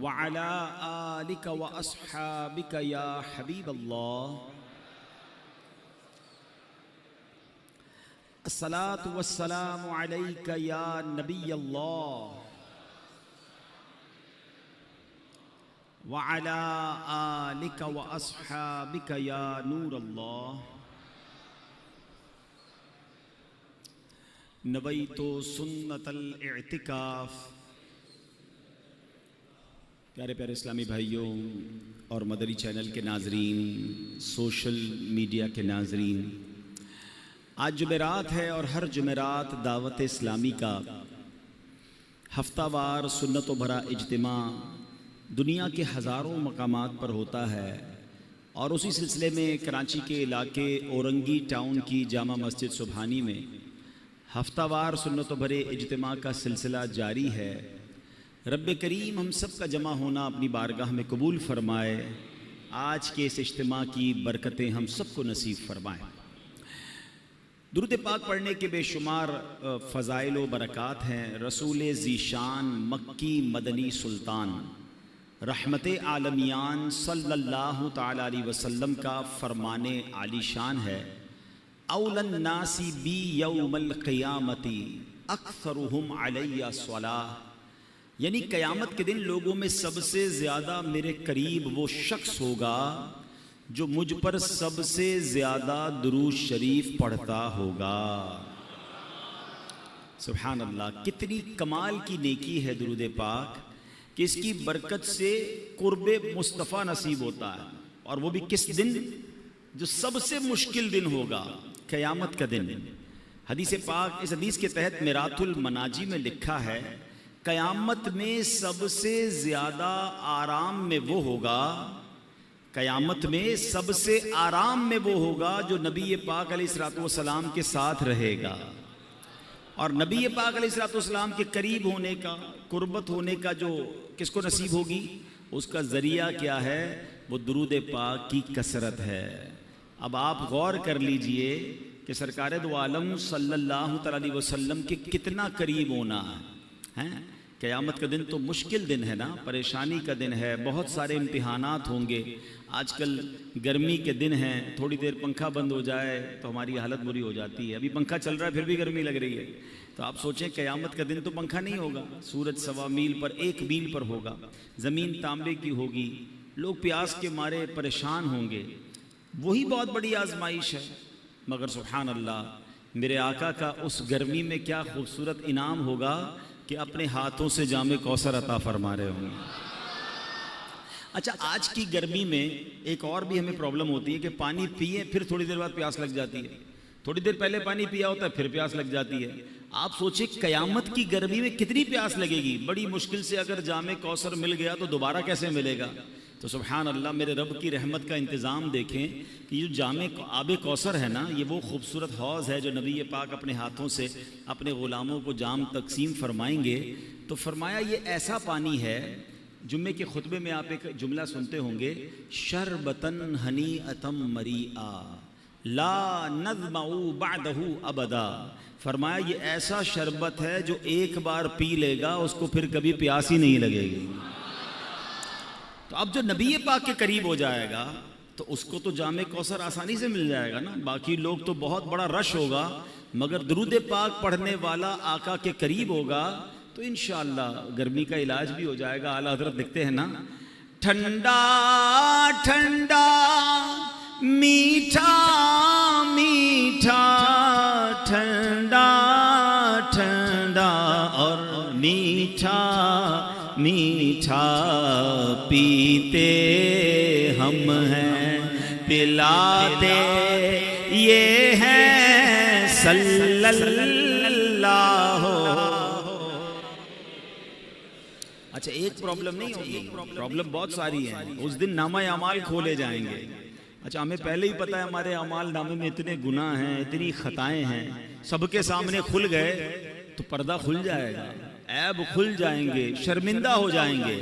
व अला आलिका व अस्हाबिका या हबीब अल्लाह। अस्सलातु वस्सलामु अलैका या नबी अल्लाह व अला आलिका व अस्हाबिका या नूर अल्लाह। नवैतो सुन्नतल इअ्तिकाफ। प्यारे प्यारे इस्लामी भाइयों और मदरी चैनल के नाजरीन, सोशल मीडिया के नाजरीन, आज जुमेरात है और हर जुमेरात दावत इस्लामी का हफ्तावार सुन्नतों भरा इज्तिमा दुनिया के हज़ारों मकामात पर होता है। और उसी सिलसिले में कराची के इलाके औरंगी टाउन की जामा मस्जिद सुबहानी में हफ्तावार सुन्नतों भरे इज्तिमा का सिलसिला जारी है। रब्बे करीम हम सब का जमा होना अपनी बारगाह में कबूल फरमाए। आज के इस इज्तिमा की बरकतें हम सबको नसीब फरमाएँ। दुरूद पाक पढ़ने के बेशुमार फ़ज़ाइल व बरक़ात हैं। रसूल ज़ीशान मक्की मदनी सुल्तान रहमते आलमियान सल्लल्लाहु तआला अलैहि वसल्लम का फ़रमाने आलीशान है, औलन नासी बी यौमल क़ियामती अक्सरुहुम अलैया स्वलाह। यानी क़यामत के दिन लोगों में सबसे ज़्यादा मेरे करीब वो शख्स होगा जो मुझ पर सबसे ज़्यादा दुरूद शरीफ पढ़ता होगा। सुभान अल्लाह, कितनी कमाल की नेकी है दुरूद पाक कि इसकी बरकत से कुर्बे मुस्तफ़ा नसीब होता है। और वो भी किस दिन? जो सबसे मुश्किल दिन होगा, क़यामत का दिन। हदीस पाक, इस हदीस के तहत मिरातुल मनाजी में लिखा है, क़यामत में सबसे ज़्यादा आराम में वो होगा, क़यामत में सबसे आराम में वो होगा जो नबी पाक अलैहिस्सलातु वस्सलाम के साथ रहेगा। और नबी पाक अलैहिस्सलातु वस्सलाम के करीब होने का, कुर्बत होने का जो किसको नसीब होगी, उसका ज़रिया क्या है? वो दुरूद पाक की कसरत है। अब आप गौर कर लीजिए कि सरकार दो आलम सल्लल्लाहु अलैहि वसल्लम के कितना करीब होना है। क़यामत का दिन तो मुश्किल दिन है ना, परेशानी का दिन है, बहुत सारे इम्तिहानात होंगे। आजकल गर्मी के दिन हैं, थोड़ी देर पंखा बंद हो जाए तो हमारी हालत बुरी हो जाती है। अभी पंखा चल रहा है फिर भी गर्मी लग रही है। तो आप सोचें क़यामत का दिन तो पंखा नहीं होगा, सूरज सवा मील पर, 1 मील पर होगा, ज़मीन तांबे की होगी, लोग प्यास के मारे परेशान होंगे। वही बहुत बड़ी आजमाइश है। मगर सुभान अल्लाह, मेरे आका का उस गर्मी में क्या खूबसूरत इनाम होगा कि अपने हाथों से जामे कौसर अता फरमा रहे होंगे। अच्छा, आज की गर्मी में एक और भी हमें प्रॉब्लम होती है कि पानी पिए फिर थोड़ी देर बाद प्यास लग जाती है। थोड़ी देर पहले पानी पिया होता है फिर प्यास लग जाती है। आप सोचिए क़यामत की गर्मी में कितनी प्यास लगेगी। बड़ी मुश्किल से अगर जामे कौसर मिल गया तो दोबारा कैसे मिलेगा? तो सुभान अल्लाह, मेरे रब की रहमत का इंतज़ाम देखें कि जो जामे आबे कौसर है ना, ये वो खूबसूरत हौज़ है जो नबी पाक अपने हाथों से अपने ग़ुलामों को जाम तकसीम फरमाएंगे। तो फरमाया ये ऐसा पानी है, जुम्मे के खुतबे में आप एक जुमला सुनते होंगे, शरबतन हनी अतम मरीआ ला नज़मऊ बअदहु अबदा। फरमाया ये ऐसा शरबत है जो एक बार पी लेगा उसको फिर कभी प्यास ही नहीं लगेगी। तो अब जो नबी पाक के करीब हो जाएगा तो उसको तो जामे कौसर आसानी से मिल जाएगा ना। बाकी लोग तो बहुत बड़ा रश होगा, मगर दुरूद पाक पढ़ने वाला आका के करीब होगा तो इंशाअल्लाह गर्मी का इलाज भी हो जाएगा। आला हज़रत लिखते हैं ना, ठंडा ठंडा मीठा मीठा, ठंडा ठंडा और मीठा मीठा पीते हम हैं, पिलाते ये हैं सल्लल्लाहु। अच्छा, एक प्रॉब्लम नहीं होगी, प्रॉब्लम बहुत सारी है। उस दिन नामा अमाल खोले जाएंगे। अच्छा, हमें पहले ही पता है हमारे अमाल नामे में इतने गुनाह हैं, इतनी खताएं हैं, सबके सामने खुल गए तो पर्दा खुल जाएगा, ऐब खुल जाएंगे, शर्मिंदा हो जाएंगे।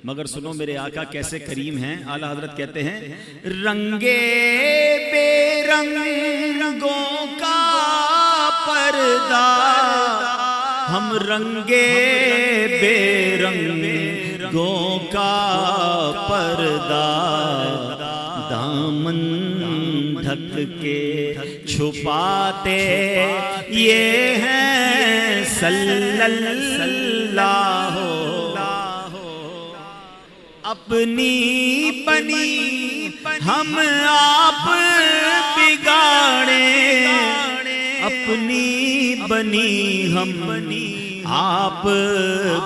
मगर सुनो मेरे आका कैसे करीम हैं। आला हजरत कहते हैं, रंगे बेरंगों का पर्दा, हम रंगे बेरंग गुनाहों का पर्दा दामन ढक के छुपाते ये हैं सल्लल्लाहु अपनी बनी हम आप बिगाड़े अपनी बनी हम आप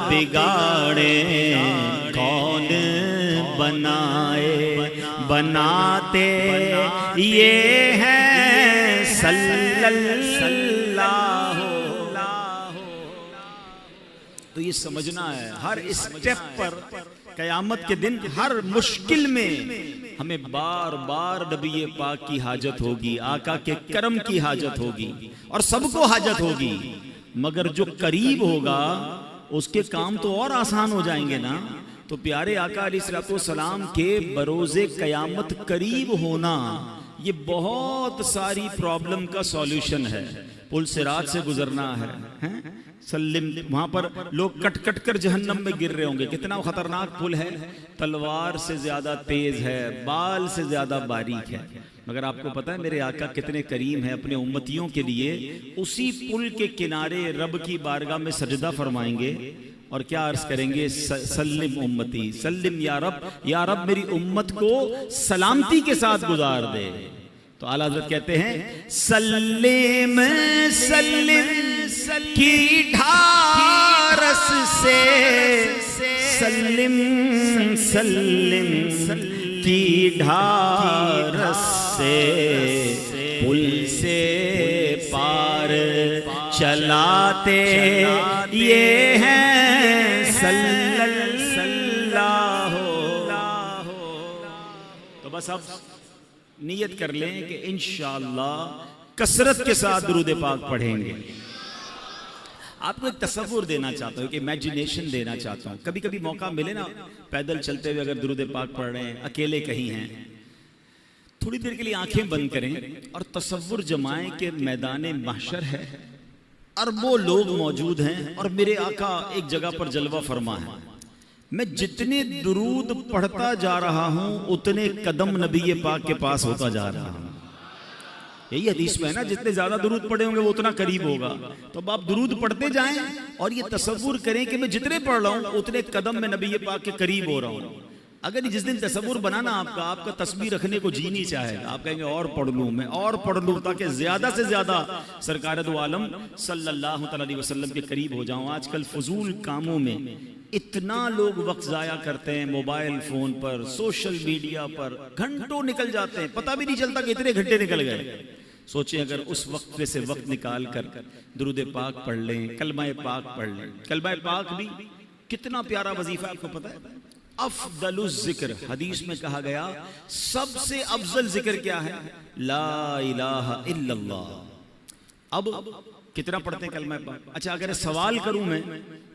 बिगाड़े कौन बनाए बनाते ये हैं सल्लल्लाहु। तो ये समझना है हर स्टेप पर कयामत के दिन हर मुश्किल में हमें बार बार नबी पाक की हाजत होगी, आका के करम की हाजत होगी और सबको हाजत होगी, मगर जो करीब होगा उसके काम तो और आसान हो जाएंगे ना। तो प्यारे आका अलैहिस्सलाम के बरोज़े कयामत करीब होना ये बहुत सारी प्रॉब्लम का सॉल्यूशन है। पुल सिरात से गुजरना है, सल्लिम, वहां पर लोग कट कट कर जहन्नम में गिर रहे होंगे। कितना खतरनाक पुल है, तलवार से ज्यादा तेज है, बाल से ज्यादा बारीक है, मगर आपको पता है मेरे आका कितने करीम है अपने उम्मतियों के लिए। उसी पुल के किनारे रब की बारगाह में सजदा फरमाएंगे और क्या अर्ज करेंगे, सल्लिम उम्मती सल्लिम या रब मेरी उम्मत को सलामती के साथ गुजार दे। तो आला हज़रत कहते हैं सल्लिम सल्लिम की ढारस से सल्लिम सल्लिम की ढारस से पुल से पार चलाते ये हैं सल्लल्लाहु। तो बस अब नियत कर लें कि इंशाअल्लाह कसरत के साथ दुरूद पाक पढ़ेंगे। आपको एक तसव्वुर देना चाहता हूँ, कि इमेजिनेशन देना चाहता हूँ। कभी कभी मौका मिले ना, पैदल चलते हुए अगर दुरूद पाक पढ़ रहे हैं, अकेले कहीं हैं, थोड़ी देर के लिए आंखें बंद करें और तसव्वुर जमाएं कि मैदान महशर है, अरबों लोग मौजूद हैं और मेरे आका एक जगह पर जलवा फरमा है। मैं जितने दुरूद पढ़ता जा रहा हूं उतने कदम नबी पाक के पास होता जा रहा हूं। यही हदीस में है ना, जितने ज्यादा दुरूद पढ़े होंगे वो उतना करीब होगा। तो अब आप दुरूद पढ़ते जाएं और ये तसव्वुर करें कि मैं जितने पढ़ रहा हूं उतने कदम में नबी पाक के करीब हो रहा हूं। अगर जिस दिन तसव्वुर बनाना आपका तस्बीह रखने को जी नहीं चाहेगा, आप कहेंगे और पढ़ लूं, मैं और पढ़ लूं ताकि ज्यादा से ज्यादा सरकार दो आलम सल्लल्लाहु अलैहि वसल्लम के करीब हो जाऊं। आजकल फजूल कामों में इतना लोग वक्त जाया करते हैं, मोबाइल फोन पर, सोशल मीडिया पर घंटों निकल जाते हैं, पता भी नहीं चलता कि इतने घंटे निकल गए। सोचिए अगर उस वक्त से वक्त निकाल कर दुरूद पाक पढ़ लें, कलमा पाक पढ़ लें। कलमा पाक भी कितना प्यारा वजीफा, आपको पता है? अफदलुज जिक्र, हदीस में कहा गया सबसे अफजल जिक्र क्या है? ला इलाहा इल्लल्लाह। अब कितना पढ़ते हैं कलमा पाक? अच्छा, अगर सवाल करूं मैं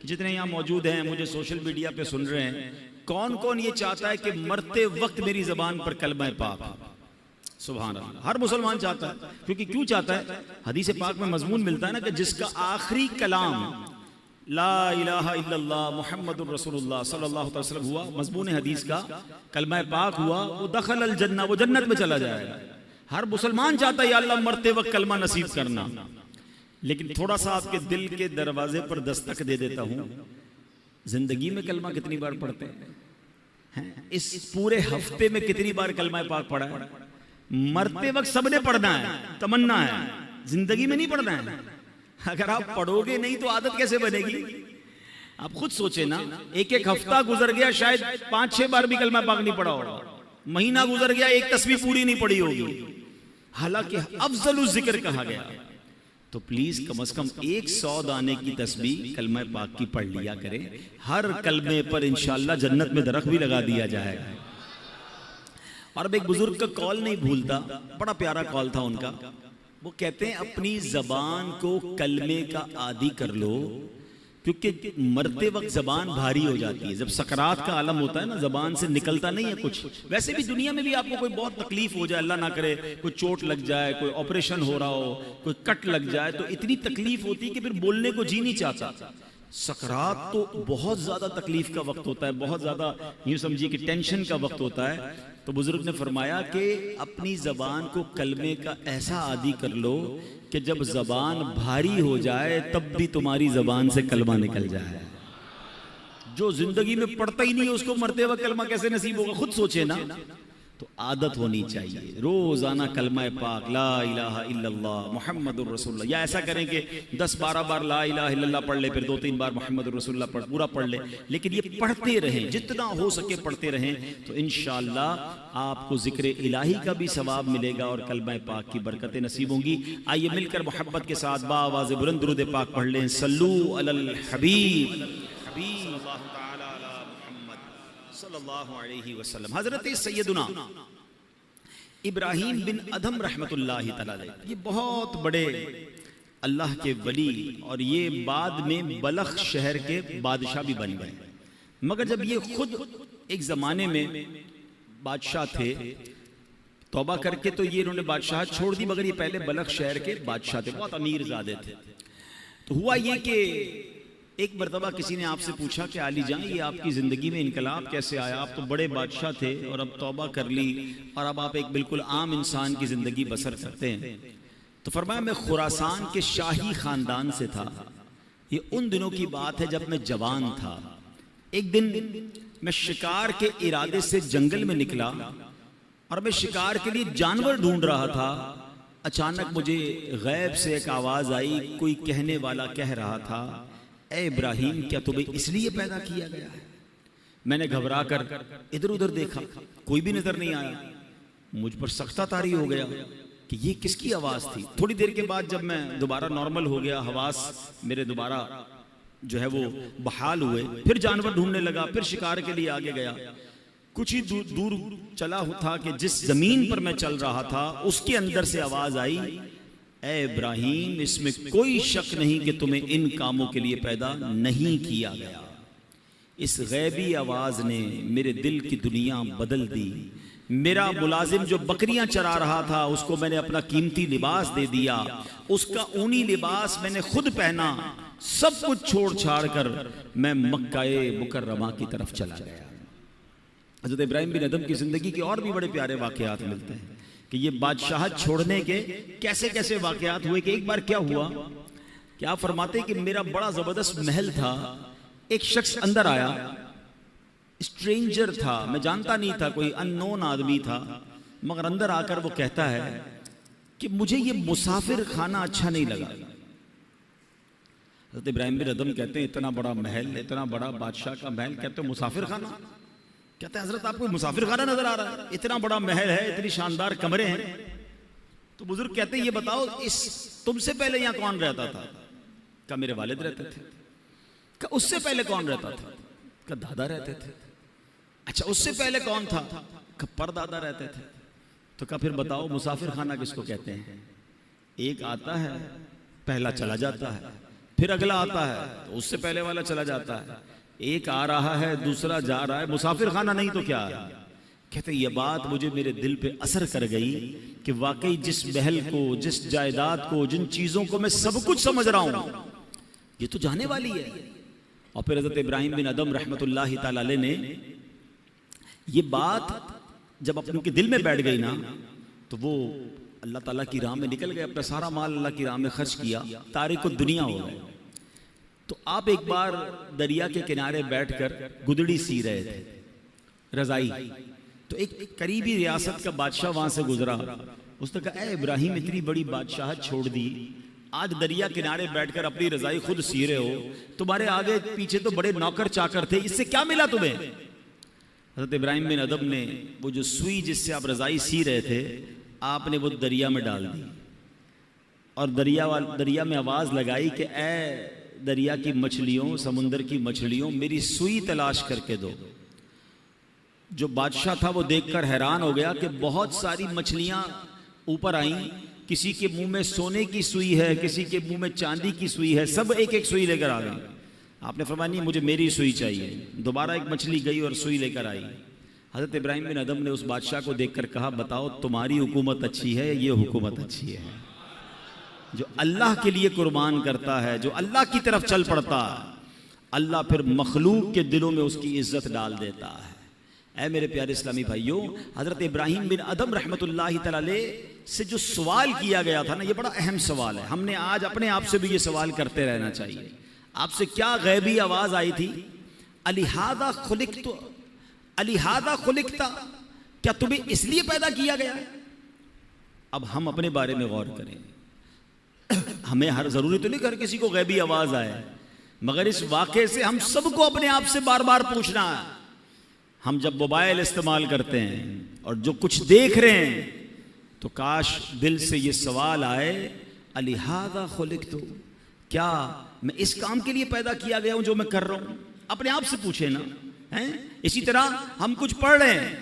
कि जितने यहाँ मौजूद हैं, मुझे सोशल मीडिया पे सुन रहे हैं, कौन कौन ये चाहता है कि मरते वक्त मेरी जबान पर कलमा पाक? सुभान अल्लाह, हर मुसलमान चाहता है। क्योंकि क्यों चाहता है? हदीस पाक में मजमून मिलता है ना कि जिसका आखिरी कलाम ला इलाहा इल्लल्लाह मुहम्मदुर रसूलुल्लाह सल्लल्लाहु अलैहि वसल्लम हुआ, मजमून हदीस का कलमा पाक हुआ, वो दखल अल जन्नह, वो जन्नत में चला जाएगा। हर मुसलमान चाहता है या अल्लाह मरते वक्त कलमा नसीब करना। लेकिन थोड़ा सा आपके दिल के दरवाजे पर दस्तक दे देता हूं, जिंदगी में कलमा कितनी बार पढ़ते हैं? इस पूरे हफ्ते में कितनी बार कलमा पाक पढ़ा है? मरते वक्त सबने पढ़ना है, तमन्ना है, जिंदगी में नहीं पढ़ना है। अगर आप पढ़ोगे नहीं तो आदत कैसे बनेगी? आप खुद सोचे ना, एक एक हफ्ता गुजर गया, शायद 5-6 बार भी कलमा पाक नहीं पढ़ा होगा। महीना गुजर गया, एक तस्बीह पूरी नहीं पढ़ी होगी, हालांकि अफजलुल जिक्र कहा गया। तो प्लीज कम से कम 100 दाने की तस्बीह कलमा पाक की पढ़ लिया करें। हर कलमे पर इंशाअल्लाह जन्नत में दरख्त भी लगा दिया जाएगा। और अब एक बुजुर्ग का कॉल नहीं भूलता, बड़ा प्यारा कॉल था उनका। वो कहते हैं अपनी जबान को कलमे का आदी कर लो, क्योंकि मरते वक्त जबान भारी हो जाती है। जब सकरात का आलम होता है ना, जबान से निकलता नहीं है कुछ। वैसे भी दुनिया में भी आपको कोई बहुत तकलीफ हो जाए, अल्लाह ना करे, कोई चोट लग जाए, कोई ऑपरेशन हो रहा हो, कोई कट लग जाए, तो इतनी तकलीफ होती है कि फिर बोलने को जी नहीं चाहता। सकरात तो बहुत ज्यादा तकलीफ का वक्त होता है, बहुत ज्यादा यूं समझिए कि टेंशन का वक्त होता है। तो बुजुर्ग ने फरमाया कि अपनी जबान को कलमे का ऐसा आदी कर लो कि जब जबान भारी हो जाए तब भी तुम्हारी जबान से कलमा निकल जाए। जो जिंदगी में पढ़ता ही नहीं है उसको मरते वक्त कलमा कैसे नसीब होगा, खुद सोचे ना। तो आदत होनी चाहिए रोजाना कलमा पाक ला इलाहा इल्लल्लाह मुहम्मदुर रसूलुल्लाह, या ऐसा करें कि 10-12 बार ला इलाहा इल्लल्लाह पढ़ ले, फिर 2-3 बार मुहम्मदुर रसूलुल्लाह पूरा पढ़ ले, लेकिन ये पढ़ते रहें, जितना हो सके पढ़ते रहें, तो इंशाअल्लाह आपको जिक्र इलाही का भी सवाब मिलेगा और कलमा पाक की बरकतें नसीब होंगी। आइए मिलकर मोहब्बत के साथ बावाज़ बुलंद दुरूद पाक पढ़ लें। सल्लू अलल हबीब सल्लल्लाहु अलैहि वसल्लम। हजरत सैयदुना इब्राहीम बिन अदहम रहमतुल्लाहि तआला अलैह, ये बहुत बड़े अल्लाह के वली और ये बाद में बलख शहर के बादशाह भी बन गए। मगर जब ये खुद एक जमाने में बादशाह थे, तौबा करके तो ये इन्होंने बादशाह छोड़ दी, मगर ये पहले बलख शहर के बादशाह थे, बहुत अमीर ज़ादे थे। तो हुआ ये कि एक मरतबा किसी ने आपसे पूछा कि आली जान, ये आपकी ज़िंदगी में इनकलाब कैसे आया? आप तो बड़े बादशाह थे और अब तौबा कर ली और अब आप एक बिल्कुल आम इंसान की ज़िंदगी बसर करते हैं। तो फरमाया मैं खुरासान के शाही ख़ानदान से था। ये उन दिनों की बात है जब मैं जवान था। एक दिन मैं शिकार के इरादे से जंगल में निकला और मैं शिकार के लिए जानवर ढूंढ रहा था। अचानक मुझे गैब से एक आवाज़ आई, कोई कहने वाला कह रहा था, ए इब्राहीम, क्या तुम्हें इसलिए पैदा किया गया है? मैंने घबरा कर इधर उधर देखा, कोई भी नजर नहीं आया। मुझ पर सख्ता तारी हो गया कि ये किसकी आवाज थी। थोड़ी देर के बाद जब मैं दोबारा नॉर्मल हो गया, हवास मेरे दोबारा जो है वो बहाल हुए, फिर जानवर ढूंढने लगा, फिर शिकार के लिए आगे गया। कुछ ही दूर चला था कि जिस जमीन पर मैं चल रहा था उसके अंदर से आवाज आई, ए इब्राहीम, इसमें कोई शक नहीं कि तुम्हें इन कामों के लिए पैदा नहीं किया गया। इस गैबी आवाज ने मेरे दिल की दुनिया बदल दी। मेरा मुलाजिम जो बकरियां चरा रहा था उसको मैंने अपना कीमती लिबास दे दिया, उसका ऊनी लिबास मैंने खुद पहना, सब कुछ छोड़ छाड़ कर मैं मक्का-ए मुकर्रमा की तरफ चला गया। हज़रत इब्राहीम बिन अदम की जिंदगी के और भी बड़े प्यारे वाकयात मिलते हैं कि ये बादशाह छोड़ने के कैसे कैसे वाकयात हुए। कि एक बार क्या हुआ, क्या फरमाते कि मेरा बड़ा जबरदस्त महल था, एक शख्स अंदर आया, स्ट्रेंजर था, मैं जानता नहीं था, कोई अननोन आदमी था, मगर अंदर आकर वो कहता है कि मुझे ये मुसाफिर खाना अच्छा नहीं लगा। हज़रत इब्राहीम बिन अदम कहते हैं इतना बड़ा महल, इतना बड़ा बादशाह का महल, कहते हैं मुसाफिर खाना? कहते हैं हजरत आपको मुसाफिर खाना नजर आ रहा है? इतना बड़ा महल है, इतनी शानदार कमरे हैं। तो बुजुर्ग कहते हैं ये बताओ, इस तुमसे पहले यहाँ कौन रहता था? क्या मेरे वालिद रहते थे? क्या उससे पहले कौन रहता था? क्या दादा रहते थे? अच्छा, उससे पहले कौन था? क्या परदादा रहते थे? तो क्या फिर बताओ मुसाफिर खाना किसको कहते हैं? एक आता है, पहला चला जाता है, फिर अगला आता है तो उससे पहले वाला चला जाता है, एक आ रहा है, दूसरा जा रहा है, मुसाफिर खाना नहीं तो क्या है? कहते ये बात मुझे मेरे दिल पे असर कर गई कि वाकई जिस महल को, जिस जायदाद को, जिन चीजों को मैं सब कुछ समझ रहा हूं, ये तो जाने वाली है। और फिर हज़रत इब्राहीम बिन अदम रहमतुल्लाहि तआला अलैह ने ये बात जब अपने के दिल में बैठ गई ना, तो वो अल्लाह ताला की राह में निकल गए, अपना सारा माल अल्लाह की राह में खर्च किया, तारिक दुनिया हो गए। तो आप एक बार दरिया के किनारे बैठकर गुदड़ी सी रहे थे, रजाई, तो एक करीबी रियासत का बादशाह वहां से गुजरा। उसने कहा, ए इब्राहीम, इतनी बड़ी बादशाह छोड़ दी, आज दरिया किनारे बैठकर अपनी रजाई खुद सी रहे हो, तुम्हारे आगे पीछे तो बड़े नौकर चाकर थे, इससे क्या मिला तुम्हें? हज़रत इब्राहीम बिन अदम ने वो जो सुई जिससे आप रजाई सी रहे थे, आपने वो दरिया में डाल दी और दरिया में आवाज लगाई कि ए दरिया की मछलियों, समुंदर की मछलियों, मेरी सुई तलाश करके दो। जो बादशाह था वो देखकर हैरान हो गया कि बहुत सारी मछलियां ऊपर आई, किसी के मुंह में सोने की सुई है, किसी के मुंह में चांदी की सुई है, सब एक एक सुई लेकर आ गई। आपने फरमाया नहीं, मुझे मेरी सुई चाहिए। दोबारा एक मछली गई और सुई लेकर आई। हज़रत इब्राहीम बिन अदम ने उस बादशाह को देखकर कहा, बताओ तुम्हारी हुकूमत अच्छी है, ये हुकूमत अच्छी है? जो अल्लाह के लिए कुर्बान करता है, जो अल्लाह की तरफ चल पड़ता है, अल्लाह फिर मखलूक के दिलों में उसकी इज्जत डाल देता है। ऐ मेरे प्यारे इस्लामी भाइयों, हज़रत इब्राहीम बिन अदम रहमतुल्लाहि तआला अलैह से जो सवाल किया गया था ना, ये बड़ा अहम सवाल है। हमने आज अपने आप से भी ये सवाल करते रहना चाहिए। आपसे क्या गैबी आवाज़ आई थी? अलिहादा खुलिकतु, अलिहादा खुलिकता, क्या तुम्हें इसलिए पैदा किया गया है? अब हम अपने बारे में गौर करें। हमें हर ज़रूरी तो नहीं हर किसी को गैबी आवाज़ आए, मगर इस वाक़े से हम सबको अपने आप से बार बार पूछना है। हम जब मोबाइल इस्तेमाल करते हैं और जो कुछ देख रहे हैं, तो काश दिल से ये सवाल आए, अलिहादा खुलिकतु, क्या मैं इस काम के लिए पैदा किया गया हूं जो मैं कर रहा हूं? अपने आप से पूछे ना, हैं? इसी तरह हम कुछ पढ़ रहे हैं,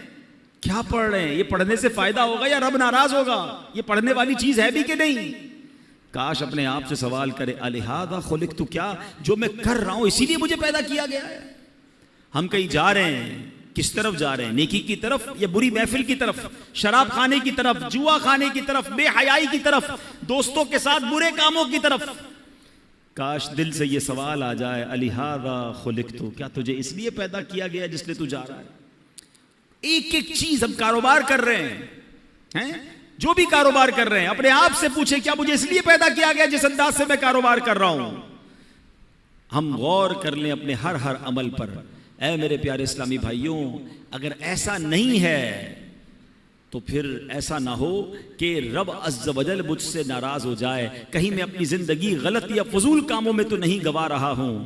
क्या पढ़ रहे हैं? ये पढ़ने से फायदा होगा या रब नाराज होगा? ये पढ़ने वाली चीज है भी कि नहीं? काश अपने आप से सवाल करे, अलिहादा खुलिकतु, क्या जो मैं कर रहा हूं इसीलिए मुझे पैदा किया गया है? हम कहीं जा रहे हैं, किस तरफ जा रहे हैं? नेकी की तरफ या बुरी महफिल की तरफ, शराब खाने की तरफ, जुआ खाने की तरफ, बेहयाई की तरफ, दोस्तों के साथ बुरे कामों की तरफ? काश दिल से ये सवाल आ जाए, अलिहादा खुलिकतु, क्या तुझे इसलिए पैदा किया गया जिसलिए तू जा रहा है? एक एक चीज हम कारोबार कर रहे हैं, जो भी कारोबार कर रहे हैं, अपने आप से पूछे, क्या मुझे इसलिए पैदा किया गया जिस अंदाज से मैं कारोबार कर रहा हूं? हम गौर कर लें अपने हर हर अमल पर। ऐ मेरे प्यारे इस्लामी भाइयों, अगर ऐसा नहीं है तो फिर ऐसा ना हो कि रब अज़्ज़ वजल मुझसे नाराज हो जाए, कहीं मैं अपनी जिंदगी गलत या फजूल कामों में तो नहीं गवा रहा हूं।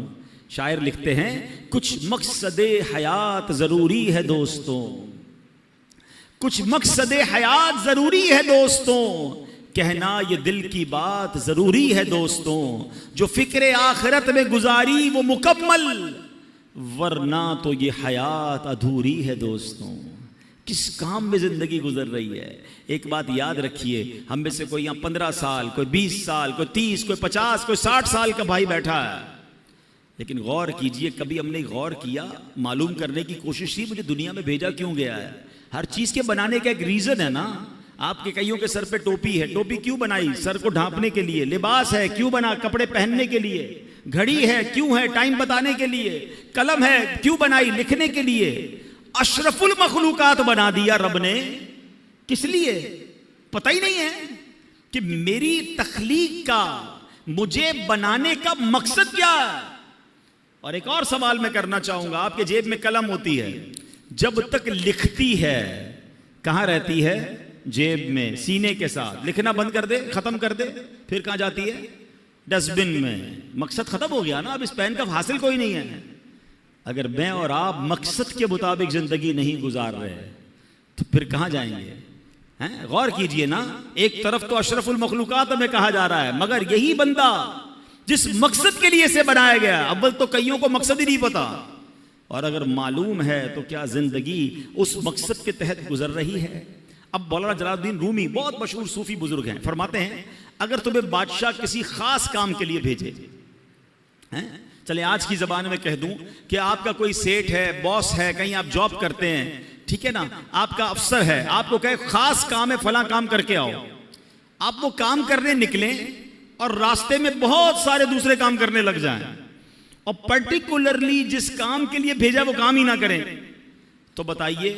शायर लिखते हैं, कुछ मकसदे हयात जरूरी है दोस्तों, कुछ मकसदे हयात जरूरी है दोस्तों, कहना ये दिल की बात जरूरी है दोस्तों, जो फिक्र आखिरत में गुजारी वो मुकम्मल, वरना तो ये हयात अधूरी है दोस्तों। किस काम में जिंदगी गुजर रही है? एक बात याद रखिए, हम में से कोई यहाँ 15 साल, कोई 20 साल, कोई 30, कोई 50, कोई 60 साल का भाई बैठा है, लेकिन गौर कीजिए, कभी हमने गौर किया, मालूम करने की कोशिश की मुझे दुनिया में भेजा क्यों गया है? हर चीज के बनाने का एक रीजन है ना। आपके कईयों के सर पे टोपी है, टोपी क्यों बनाई? सर को ढांपने के लिए। लिबास है, क्यों बना? कपड़े पहनने के लिए। घड़ी है, क्यों है? टाइम बताने के लिए। कलम है, क्यों बनाई? लिखने के लिए। अशरफुल मखलूकात बना दिया रब ने, किस लिए? पता ही नहीं है कि मेरी तख्लीक का, मुझे बनाने का मकसद क्या है। और एक और सवाल मैं करना चाहूंगा, आपके जेब में कलम होती है, जब तक लिखती है कहां रहती है? जेब में, सीने के साथ। लिखना बंद कर दे, खत्म कर दे, फिर कहां जाती है? डस्टबिन में। मकसद खत्म हो गया ना, अब इस पेन का हासिल कोई नहीं है। अगर मैं और आप मकसद के मुताबिक जिंदगी नहीं गुजार रहे तो फिर कहां जाएंगे? हैं? गौर कीजिए ना, एक तरफ तो अशरफुल मखलूकात में कहा जा रहा है, मगर यही बंदा जिस मकसद के लिए से बनाया गया, अव्वल तो कईयों को मकसद ही नहीं पता, और अगर मालूम है तो क्या जिंदगी उस मकसद के तहत गुजर रही है? अब मौलाना जलालुद्दीन रूमी बहुत मशहूर सूफी बुजुर्ग हैं, फरमाते हैं, अगर तुम्हें बादशाह किसी खास काम के लिए भेजे, हैं? चले आज की जबान में कह दूं कि आपका कोई सेठ है, बॉस है, कहीं आप जॉब करते हैं, ठीक है ना, आपका अफसर है, आपको कहे खास काम है, फला काम करके आओ। आप वो काम करने निकले और रास्ते में बहुत सारे दूसरे काम करने लग जाएं, और पर्टिकुलरली जिस काम के लिए भेजा वो काम ही ना करें, तो बताइए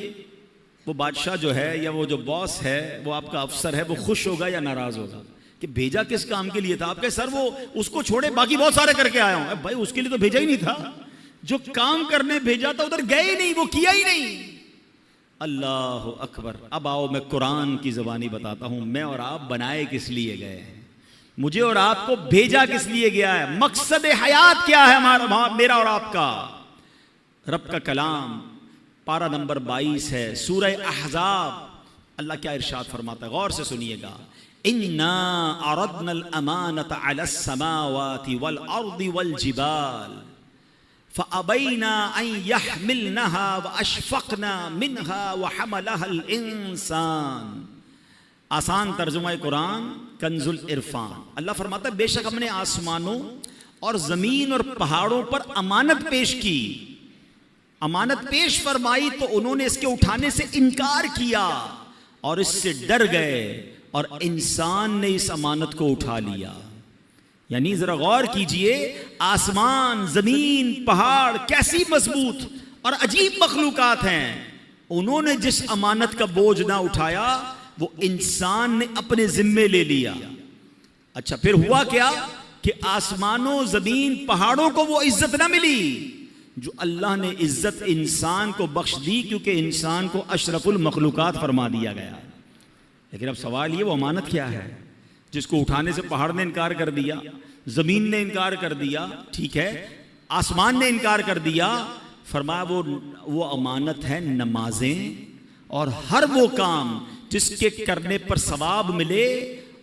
वो बादशाह जो है या वो जो बॉस है, वो आपका अफसर है, वो खुश होगा या नाराज होगा? कि भेजा किस काम के लिए था? आपके सर वो उसको छोड़े बाकी बहुत सारे करके आया हूं। भाई उसके लिए तो भेजा ही नहीं था, जो काम करने भेजा था उधर गए ही नहीं, वो किया ही नहीं। अल्लाह अकबर। अब आओ मैं कुरान की ज़बानी बताता हूं, मैं और आप बनाए किस लिए गए हैं, मुझे और आपको भेजा किस लिए गया है, मकसद हयात क्या है हमारा, मेरा और आपका। रब का कलाम पारा नंबर 22 है, सूरह अहज़ाब। अल्लाह क्या इरशाद फरमाता है, गौर से सुनिएगा। इन्ना अरदनल अमानत अलस समावाति वल अर्दि वल जिबाल फअबैना अन यहमिलनहा व अशफक़ना मिनहा व हमलहल इंसान। आसान तर्जुमा कुरान कंजुल इरफान। अल्लाह फरमाता है, बेशक हमने आसमानों और जमीन और पहाड़ों पर अमानत पेश की, अमानत पेश फरमाई, तो उन्होंने इसके उठाने से इनकार किया और इससे डर गए, और इंसान ने इस अमानत को उठा लिया। यानी जरा गौर कीजिए, आसमान, जमीन, पहाड़ कैसी मजबूत और अजीब मखलूकात हैं, उन्होंने जिस अमानत का बोझ ना उठाया वो इंसान ने अपने जिम्मे ले लिया। अच्छा, फिर हुआ क्या कि आसमानों, जमीन, पहाड़ों को वो इज्जत ना मिली जो अल्लाह ने इज्जत इंसान को बख्श दी, क्योंकि इंसान को अशरफुल मखलूकात फरमा दिया गया। लेकिन अब सवाल ये, वो अमानत क्या है जिसको उठाने से पहाड़ ने इनकार कर दिया, जमीन ने इनकार कर दिया, ठीक है, आसमान ने इनकार कर दिया। फरमाया वो अमानत है नमाजें और हर वो काम जिसके करने पर सवाब मिले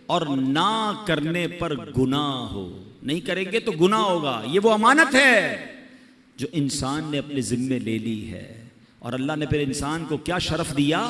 और ना करने पर गुनाह हो। नहीं करेंगे तो गुनाह होगा, ये वो अमानत है जो इंसान ने अपने जिम्मे ले ली है। और अल्लाह ने फिर इंसान को क्या शरफ दिया,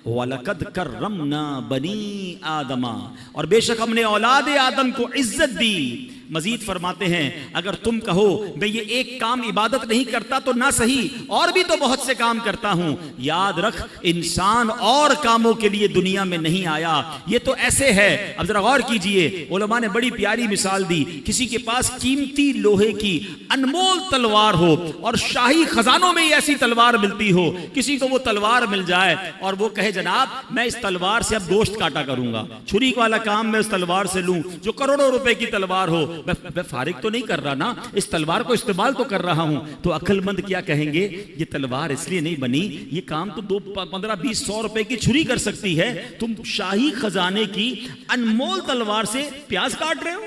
वलकद करमना बनी आदमा, और बेशक हमने औलाद आदम को इज्जत दी। मजीद फरमाते हैं, अगर तुम कहो मैं ये एक काम इबादत नहीं करता तो ना सही, और भी तो बहुत से काम करता हूं, याद रख इंसान और कामों के लिए दुनिया में नहीं आया। ये तो ऐसे है, अब जरा गौर कीजिए, उलमा ने बड़ी प्यारी मिसाल दी। किसी के पास कीमती लोहे की अनमोल तलवार हो और शाही खजानों में ऐसी तलवार मिलती हो, किसी को वो तलवार मिल जाए और वो कहे जनाब मैं इस तलवार से अब गोश्त काटा करूंगा, छुरी वाला काम मैं उस तलवार से लूं जो करोड़ों रुपए की तलवार हो, मैं फारिग तो नहीं कर रहा ना, इस तलवार को इस्तेमाल तो कर रहा हूं। तो अक्लमंद क्या कहेंगे, ये तलवार इसलिए नहीं बनी, ये काम तो 2, 15, 20, 100 रुपए की छुरी कर सकती है, तुम शाही खजाने की अनमोल तलवार से प्याज काट रहे हो।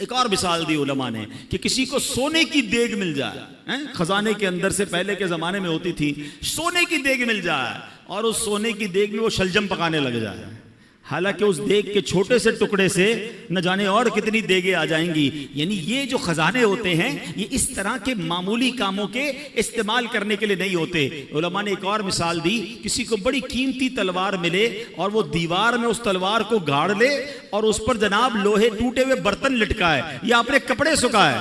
एक और मिसाल दी उलमा ने कि किसी को सोने की देग मिल जाए, खजाने के अंदर से पहले के जमाने में होती थी, सोने की देग मिल जाए और उस सोने की देग में वो शलजम पकाने लग जाए। हालांकि उस देग के छोटे से टुकड़े से न जाने और कितनी देगे आ जाएंगी। यानी ये जो खजाने होते हैं ये इस तरह के मामूली कामों के इस्तेमाल करने के लिए नहीं होते। उलमा ने एक और मिसाल दी, किसी को बड़ी कीमती तलवार मिले और वो दीवार में उस तलवार को गाड़ ले और उस पर जनाब लोहे टूटे हुए बर्तन लटकाए या अपने कपड़े सुखाए,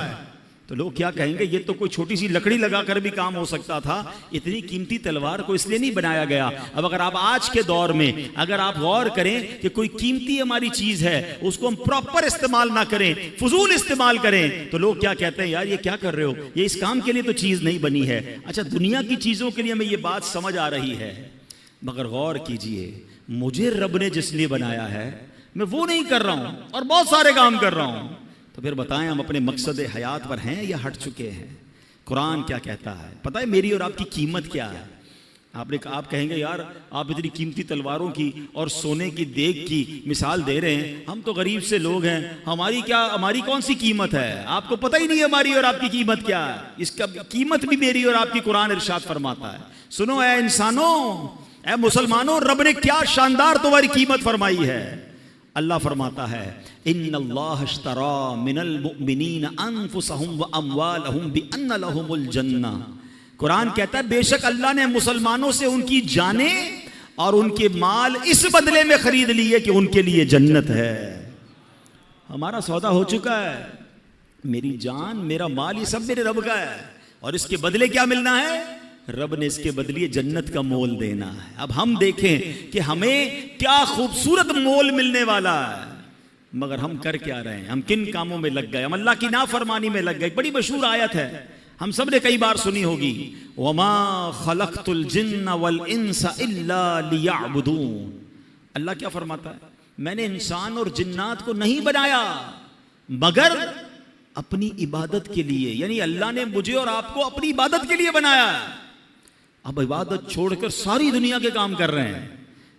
तो लोग क्या कहेंगे, ये तो कोई छोटी सी लकड़ी लगाकर भी काम हो सकता था, इतनी कीमती तलवार को इसलिए नहीं बनाया गया। अब अगर आप आज के दौर में अगर आप गौर करें कि कोई कीमती हमारी चीज है उसको हम प्रॉपर इस्तेमाल ना करें, फजूल इस्तेमाल करें, तो लोग क्या कहते हैं, यार ये क्या कर रहे हो, ये इस काम के लिए तो चीज नहीं बनी है। अच्छा, दुनिया की चीजों के लिए हमें ये बात समझ आ रही है, मगर गौर कीजिए, मुझे रब ने जिस लिए बनाया है मैं वो नहीं कर रहा हूं और बहुत सारे काम कर रहा हूं। तो फिर बताएं हम अपने मकसद हयात पर हैं या हट चुके हैं। कुरान क्या कहता है, पता है मेरी और आपकी कीमत क्या है। आप कहेंगे यार आप इतनी कीमती तलवारों की और सोने की देग की मिसाल दे रहे हैं, हम तो गरीब से लोग हैं, हमारी कौन सी कीमत है, आपको पता ही नहीं है हमारी और आपकी कीमत क्या है। इसका कीमत भी मेरी और आपकी कुरान इरशाद फरमाता है। सुनो ऐ इंसानों, ऐ मुसलमानों, रब ने क्या शानदार तुम्हारी कीमत फरमाई है। अल्लाह फरमाता है, इन्नल्लाह इश्तरा मिनल मुमिनीन अनफुसहुम व अमवालहुम बिअन्न लहुमुल जन्नह। कुरान कहता है बेशक अल्लाह ने मुसलमानों से उनकी जानें और उनके माल इस बदले में खरीद लिए कि उनके लिए जन्नत है। हमारा सौदा हो चुका है, मेरी जान, मेरा माल, ये सब मेरे रब का है और इसके बदले क्या मिलना है, रब ने इसके बदले जन्नत का मोल देना है। अब हम देखें कि हमें क्या खूबसूरत मोल मिलने वाला है, मगर हम कर क्या रहे हैं, हम किन कामों में लग गए, हम अल्लाह की नाफरमानी में लग गए। बड़ी मशहूर आयत है, हम सब ने कई बार सुनी होगी, वमा खलक़तुल जिन्न वल इंसा इल्ला लियअबुदून। अल्लाह क्या फरमाता है, मैंने इंसान और जिन्नात को नहीं बनाया मगर अपनी इबादत के लिए। यानी अल्लाह ने मुझे और आपको अपनी इबादत के लिए बनाया। अब इबादत छोड़कर सारी दुनिया के काम कर रहे हैं।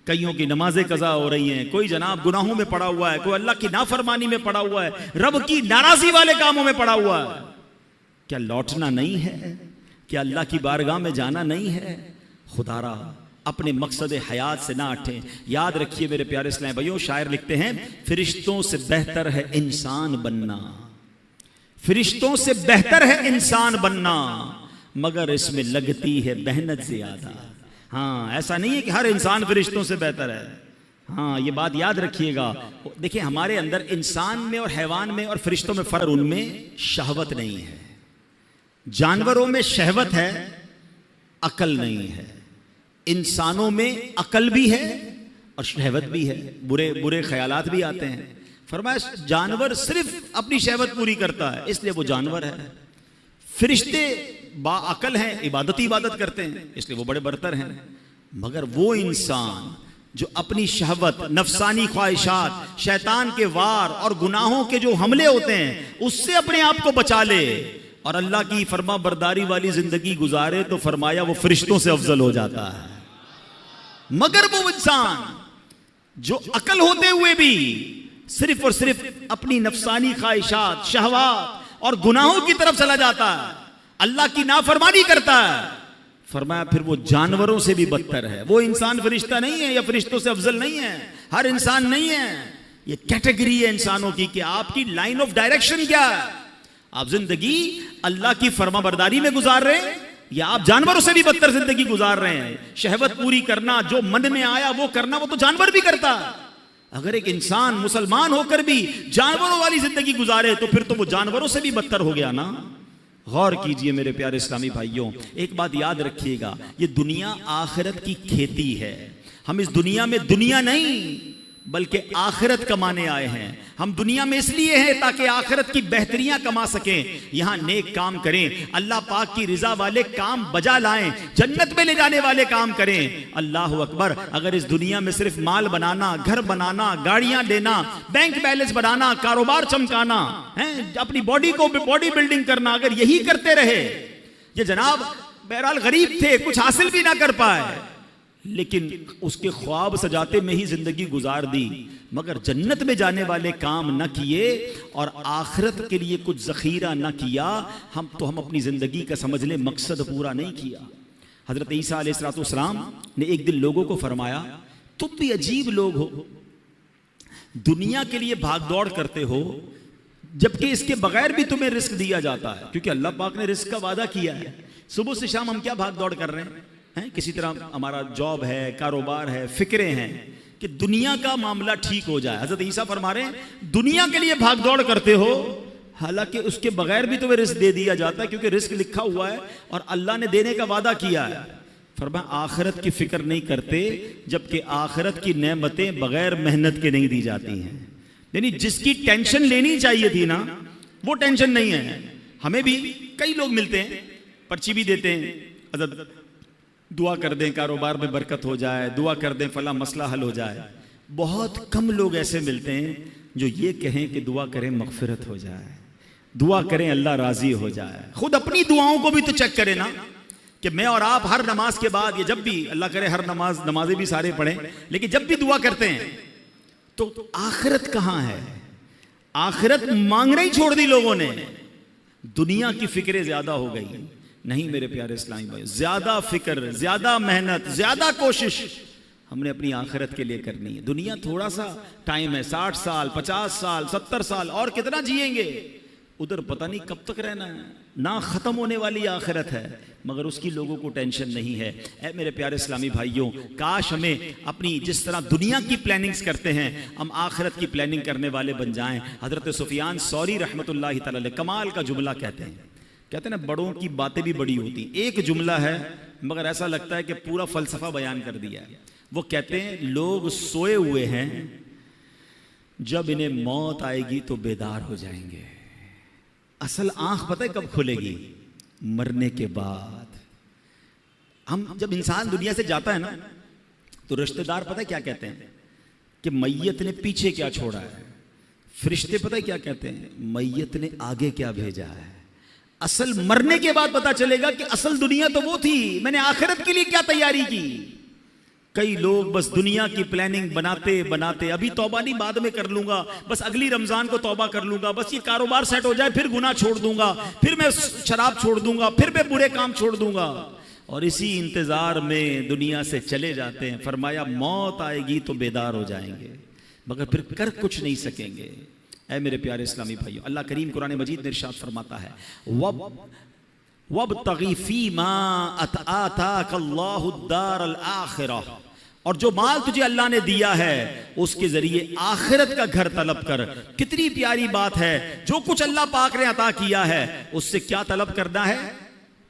कईयों की नमाजें कज़ा हो रही हैं, कोई जनाब गुनाहों में पड़ा हुआ है, कोई अल्लाह की नाफरमानी में पड़ा हुआ है, रब की नाराजगी वाले कामों में पड़ा हुआ है। क्या लौटना नहीं है, क्या अल्लाह की बारगाह में जाना नहीं है। खुदारा अपने मकसद हयात से ना हटें। याद रखिए मेरे प्यारे इस्लामी भाइयों, शायर लिखते हैं, फरिश्तों से बेहतर है इंसान बनना, फरिश्तों से बेहतर है इंसान बनना, मगर इसमें लगती है मेहनत ज्यादा। हाँ, ऐसा नहीं है कि हर इंसान फरिश्तों से बेहतर है। हाँ, ये बात याद रखिएगा। देखिए हमारे अंदर इंसान में और हैवान में और फरिश्तों में फर्क, उनमें शहवत नहीं है। जानवरों में शहवत है, अकल नहीं है। इंसानों में अकल भी है और शहवत भी है, बुरे बुरे ख्यालात भी आते हैं। फरमाया जानवर सिर्फ अपनी शहवत पूरी करता है इसलिए वो जानवर है, फरिश्ते बाअकल हैं, इबादत करते हैं इसलिए वो बड़े बरतर हैं। मगर वो इंसान जो अपनी शहवत, नफसानी ख्वाहिशात, शैतान के वार और गुनाहों के जो हमले होते हैं उससे अपने आप को बचा ले और अल्लाह की फरमा बरदारी वाली जिंदगी गुजारे तो फरमाया वो फरिश्तों से अफजल हो जाता है। मगर वो इंसान जो अकल होते हुए भी सिर्फ और सिर्फ अपनी नफसानी ख्वाहिशात, शहवात और गुनाहों की तरफ चला जाता है, अल्लाह की नाफरमानी करता है, फरमाया फिर वो जानवरों से भी बदतर है। वो इंसान फरिश्ता नहीं है या फरिश्तों से अफजल नहीं है, हर इंसान नहीं है। ये कैटेगरी है इंसानों की कि आपकी लाइन ऑफ डायरेक्शन क्या है। आप जिंदगी अल्लाह की फरमाबरदारी में गुजार रहे हैं या आप जानवरों से भी बदतर जिंदगी गुजार रहे हैं। शहवत पूरी करना, जो मन में आया वो करना, वो तो जानवर भी करता है। अगर एक इंसान मुसलमान होकर भी जानवरों वाली जिंदगी गुजारे तो फिर तो वो जानवरों से भी बदतर हो गया ना। गौर कीजिए मेरे प्यारे इस्लामी भाइयों, एक बात याद रखिएगा, ये दुनिया आखिरत की खेती है। हम इस दुनिया में दुनिया नहीं बल्कि आखिरत कमाने आए हैं। हम दुनिया में इसलिए हैं ताकि आखिरत की बेहतरियां कमा सकें, यहां नेक काम करें, अल्लाह पाक की रिजा वाले काम बजा लाएं, जन्नत में ले जाने वाले काम करें। अल्लाह अकबर। अगर इस दुनिया में सिर्फ माल बनाना, घर बनाना, गाड़ियां लेना, बैंक बैलेंस बनाना, कारोबार चमकाना है, अपनी बॉडी को बॉडी बिल्डिंग करना, अगर यही करते रहे, ये जनाब बहरहाल गरीब थे, कुछ हासिल भी ना कर पाए लेकिन उसके ख्वाब सजाते में ही जिंदगी गुजार दी, मगर जन्नत में जाने वाले काम न किए और आखिरत के लिए कुछ जखीरा न किया, हम अपनी जिंदगी का समझ ले मकसद पूरा नहीं किया। हजरत ईसा अलैहिस्सलाम ने एक दिन लोगों को फरमाया, तुम भी अजीब लोग हो, दुनिया के लिए भागदौड़ करते हो जबकि इसके बगैर भी तुम्हें रिस्क दिया जाता है, क्योंकि अल्लाह पाक ने रिस्क का वादा किया है। सुबह से शाम हम क्या भागदौड़ कर रहे हैं? किसी तरह हमारा जॉब है, कारोबार है, फिक्रे हैं कि दुनिया का मामला ठीक हो जाए। हजरत ईसा फरमा रहे हैं दुनिया के लिए भागदौड़ करते हो, हालांकि उसके बगैर भी तुम्हें रिस्क दे दिया जाता है, क्योंकि रिस्क लिखा हुआ है और अल्लाह ने देने का वादा किया है। फरमाया आखिरत की फिक्र नहीं करते, जबकि आखिरत की नेमतें बगैर मेहनत के नहीं दी जाती हैं। यानी जिसकी टेंशन लेनी चाहिए थी ना, वो टेंशन नहीं है। हमें भी कई लोग मिलते हैं, पर्ची भी देते हैं, हजरत दुआ कर दें कारोबार में बरकत हो जाए, दुआ कर दें फला मसला हल हो जाए। बहुत कम लोग ऐसे मिलते हैं जो ये कहें कि दुआ करें मगफिरत हो जाए, दुआ करें अल्लाह राजी हो जाए। खुद अपनी दुआओं को भी तो चेक करें ना, कि मैं और आप हर नमाज के बाद, ये जब भी अल्लाह करे हर नमाजें भी सारे पढ़ें, लेकिन जब भी दुआ करते हैं तो आखिरत कहां है? आखिरत मांगना ही छोड़ दी लोगों ने, दुनिया की फिक्रें ज्यादा हो गई। नहीं मेरे प्यारे इस्लामी भाई, ज्यादा फिक्र, ज्यादा मेहनत, ज्यादा कोशिश हमने अपनी आखिरत के लिए करनी है। दुनिया थोड़ा सा टाइम है, 60 साल, 50 साल, 70 साल, और कितना जिएंगे, उधर पता नहीं कब तक रहना है, ना खत्म होने वाली आखिरत है, मगर उसकी लोगों को टेंशन नहीं है। ऐ मेरे प्यारे इस्लामी भाइयों, काश हमें अपनी जिस तरह दुनिया की प्लानिंग्स करते हैं, हम आखिरत की प्लानिंग करने वाले बन जाएं। हजरत सुफियान सौरी रहमतुल्लाहि तआला अलैह कमाल का जुमला कहते हैं ना, बड़ों की बातें भी बड़ी होती। एक जुमला है मगर ऐसा लगता है कि पूरा फलसफा बयान कर दिया है। वो कहते हैं लोग सोए हुए हैं, जब इन्हें मौत आएगी तो बेदार हो जाएंगे। असल आंख पता है कब खुलेगी? मरने के बाद। हम जब इंसान दुनिया से जाता है ना, तो रिश्तेदार पता है क्या कहते हैं कि मैयत ने पीछे क्या छोड़ा है। फरिश्ते पता है क्या कहते हैं? मैयत ने आगे क्या भेजा है। असल मरने के बाद पता चलेगा कि असल दुनिया तो वो थी, मैंने आखिरत के लिए क्या तैयारी की। कई लोग बस दुनिया की प्लानिंग बनाते बनाते, अभी तौबा नहीं बाद में कर लूंगा, बस अगली रमजान को तौबा कर लूंगा, बस ये कारोबार सेट हो जाए फिर गुनाह छोड़ दूंगा, फिर मैं शराब छोड़ दूंगा, फिर मैं बुरे काम छोड़ दूंगा, और इसी इंतजार में दुनिया से चले जाते हैं। फरमाया मौत आएगी तो बेदार हो जाएंगे, मगर फिर कर कुछ नहीं सकेंगे। ऐ मेरे प्यारे इस्लामी भाइयों, अल्लाह करीम कुरान मजीद में इरशाद फरमाता है, वब्तगी फीमा आताकल्लाहु दारल आखिरह, और जो माल तुझे अल्लाह ने दिया है उसके जरिए आखिरत का घर तलब कर। कितनी प्यारी बात है, जो कुछ अल्लाह पाक ने अता किया है उससे क्या तलब करना है?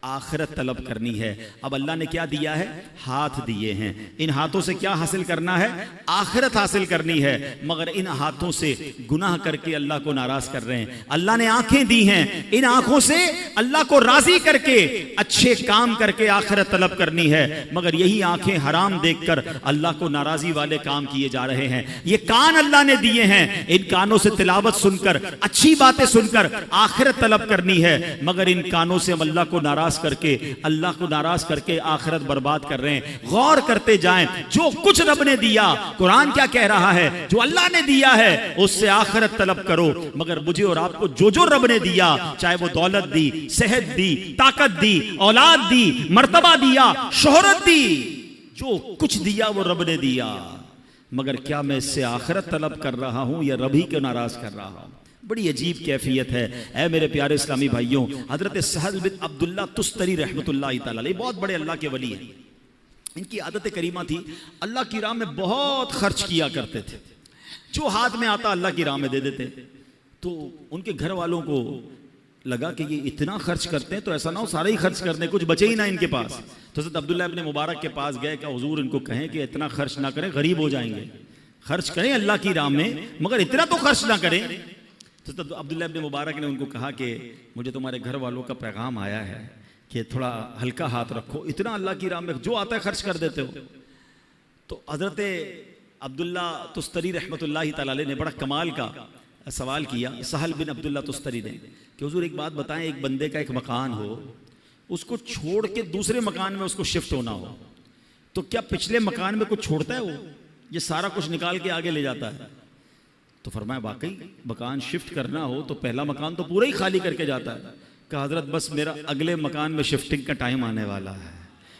आखिरत तलब करनी है। अब अल्लाह ने क्या दिया है? हाथ दिए हैं। इन हाथों से क्या हासिल करना है? आखिरत हासिल करनी है। मगर इन हाथों से गुनाह करके अल्लाह को नाराज कर रहे हैं। अल्लाह ने आंखें दी हैं, इन आंखों से अल्लाह को राजी करके अच्छे काम करके आखिरत तलब करनी है। मगर यही आंखें हराम देखकर अल्लाह को नाराजी वाले काम किए जा रहे हैं। ये कान अल्लाह ने दिए हैं, इन कानों से तिलावत सुनकर, अच्छी बातें सुनकर आखिरत तलब करनी है। मगर इन कानों से हम अल्लाह को नाराज करके आखिरत बर्बाद कर रहे हैं। गौर करते जाएं, जो कुछ रब ने दिया, कुरान क्या कह रहा है? जो अल्लाह ने दिया है उससे आखिरत तलब करो। मगर मुझे और आपको जो जो रब ने दिया, चाहे वो दौलत दी, सेहत दी, ताकत दी, औलाद दी, मर्तबा दिया, शोहरत दी, जो कुछ दिया वो रब ने दिया। मगर क्या मैं इससे आखिरत तलब कर रहा हूं या रब ही को नाराज कर रहा हूं? बड़ी अजीब कैफियत है। ऐ मेरे प्यारे इस्लामी भाइयों, हजरत सहल बिन अब्दुल्ला तुस्तरी रहमतुल्लाह तआला अलैह बहुत बड़े अल्लाह के वली हैं। इनकी आदत करीमा थी, अल्लाह की राह में बहुत खर्च किया करते थे। जो हाथ में आता अल्लाह की राह में दे देते। तो उनके घर वालों को लगा कि ये इतना खर्च करते हैं तो ऐसा ना हो सारे ही खर्च कर दें, कुछ बचे ही ना इनके पास। तो हज़रत अब्दुल्लाह इब्न मुबारक के पास गए कि हुजूर इनको कहें कि इतना खर्च ना करें, गरीब हो जाएंगे। खर्च करें अल्लाह की राह में, मगर इतना तो खर्च ना करें। तो अब्दुल्लाह इब्न मुबारक ने उनको कहा कि मुझे तुम्हारे घर वालों का पैगाम आया है कि थोड़ा हल्का हाथ रखो, इतना अल्लाह की राह में जो आता है खर्च कर देते हो। तो हज़रत अब्दुल्ला तुस्तरी रहमतुल्लाह तआला अलैह ने बड़ा कमाल का सवाल किया सहल बिन अब्दुल्ला तुस्तरी ने कि हुजूर एक बात बताएं, एक बंदे का एक मकान हो, उसको छोड़ के दूसरे मकान में उसको शिफ्ट होना हो, तो क्या पिछले मकान में कुछ छोड़ता है वो? ये सारा कुछ निकाल के आगे ले जाता है? तो फरमाया वाकई मकान शिफ्ट करना हो तो पहला मकान तो पूरा ही खाली करके जाता है। कहा हजरत बस मेरा अगले मकान में शिफ्टिंग का टाइम आने वाला है,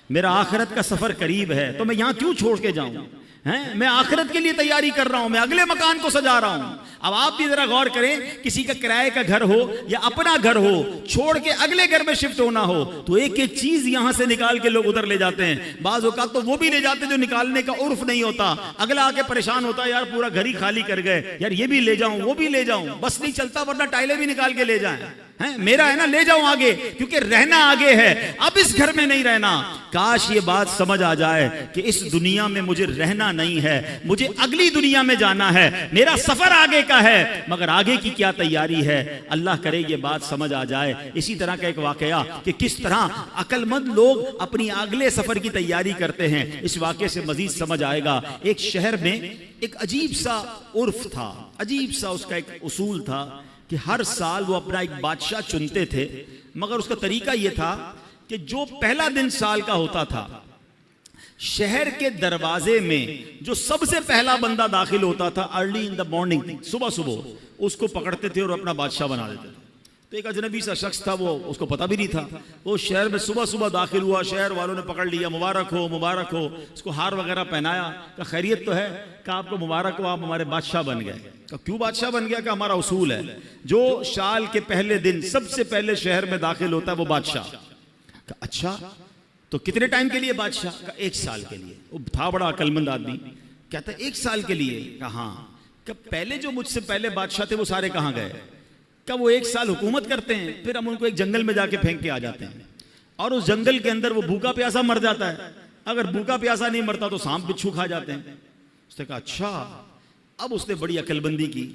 मेरा आखिरत का सफर करीब है, तो मैं यहाँ क्यों छोड़ के जाऊं? हैं, मैं आखिरत के लिए तैयारी कर रहा हूं, मैं अगले मकान को सजा रहा हूं। अब आप भी जरा गौर करें, किसी का किराए का घर हो या अपना घर हो, छोड़ के अगले घर में शिफ्ट होना हो तो एक एक चीज यहां से निकाल के लोग उधर ले जाते हैं। बाज औकात तो वो भी ले जाते जो निकालने का उर्फ नहीं होता। अगला आके परेशान होता है, यार पूरा घर ही खाली कर गए, यार ये भी ले जाऊं वो भी ले जाऊं, बस नहीं चलता वरना टाइलें भी निकाल के ले जाएं। है मेरा है ना, ले जाऊं आगे, क्योंकि रहना आगे है, अब इस घर में नहीं रहना। काश ये बात समझ आ जाए कि इस दुनिया में मुझे रहना नहीं है, मुझे अगली दुनिया में जाना है, मेरा सफर आगे का है, मगर आगे की क्या तैयारी है। अल्लाह करे ये बात समझ आ जाए। इसी तरह का एक वाकया कि किस तरह अक्लमंद लोग अपनी अगले सफर की तैयारी करते हैं, इस वाकये से मजीद समझ आएगा। एक शहर में एक अजीब सा उर्फ था, अजीब सा उसका एक उसूल था कि हर साल वो अपना एक बादशाह चुनते थे, मगर उसका तरीका यह था कि जो पहला दिन साल का होता था, शहर के दरवाजे में जो सबसे पहला बंदा दाखिल होता था अर्ली इन द मॉर्निंग, सुबह सुबह, उसको पकड़ते थे और अपना बादशाह बना देते थे। तो एक अजनबी सा शख्स था, वो उसको पता भी नहीं था, वो शहर में सुबह सुबह दाखिल हुआ, शहर वालों ने पकड़ लिया, मुबारक हो मुबारक हो, उसको हार वगैरह पहनाया, कहा खैरियत तो है, कहा आपको मुबारक हो, आप हमारे बादशाह बन गए। कहा क्यों बादशाह बन गया? कहा हमारा उसूल है, जो साल के पहले दिन सबसे पहले शहर में दाखिल होता है वो बादशाह। कहा अच्छा, तो कितने टाइम के लिए बादशाह? कहा 1 साल के लिए। वो था बड़ा अकलमंद आदमी, कहता 1 साल के लिए? कहा हाँ। कहा पहले जो मुझसे पहले बादशाह थे वो सारे कहाँ गए? क्या वो 1 साल हुकूमत करते हैं, फिर हम उनको एक जंगल में जाके फेंक के आ जाते हैं, और उस जंगल के अंदर वो भूखा प्यासा मर जाता है, अगर भूखा प्यासा नहीं मरता तो सांप बिच्छू खा जाते हैं। उसने कहा अच्छा। अब उसने बड़ी अकलबंदी की,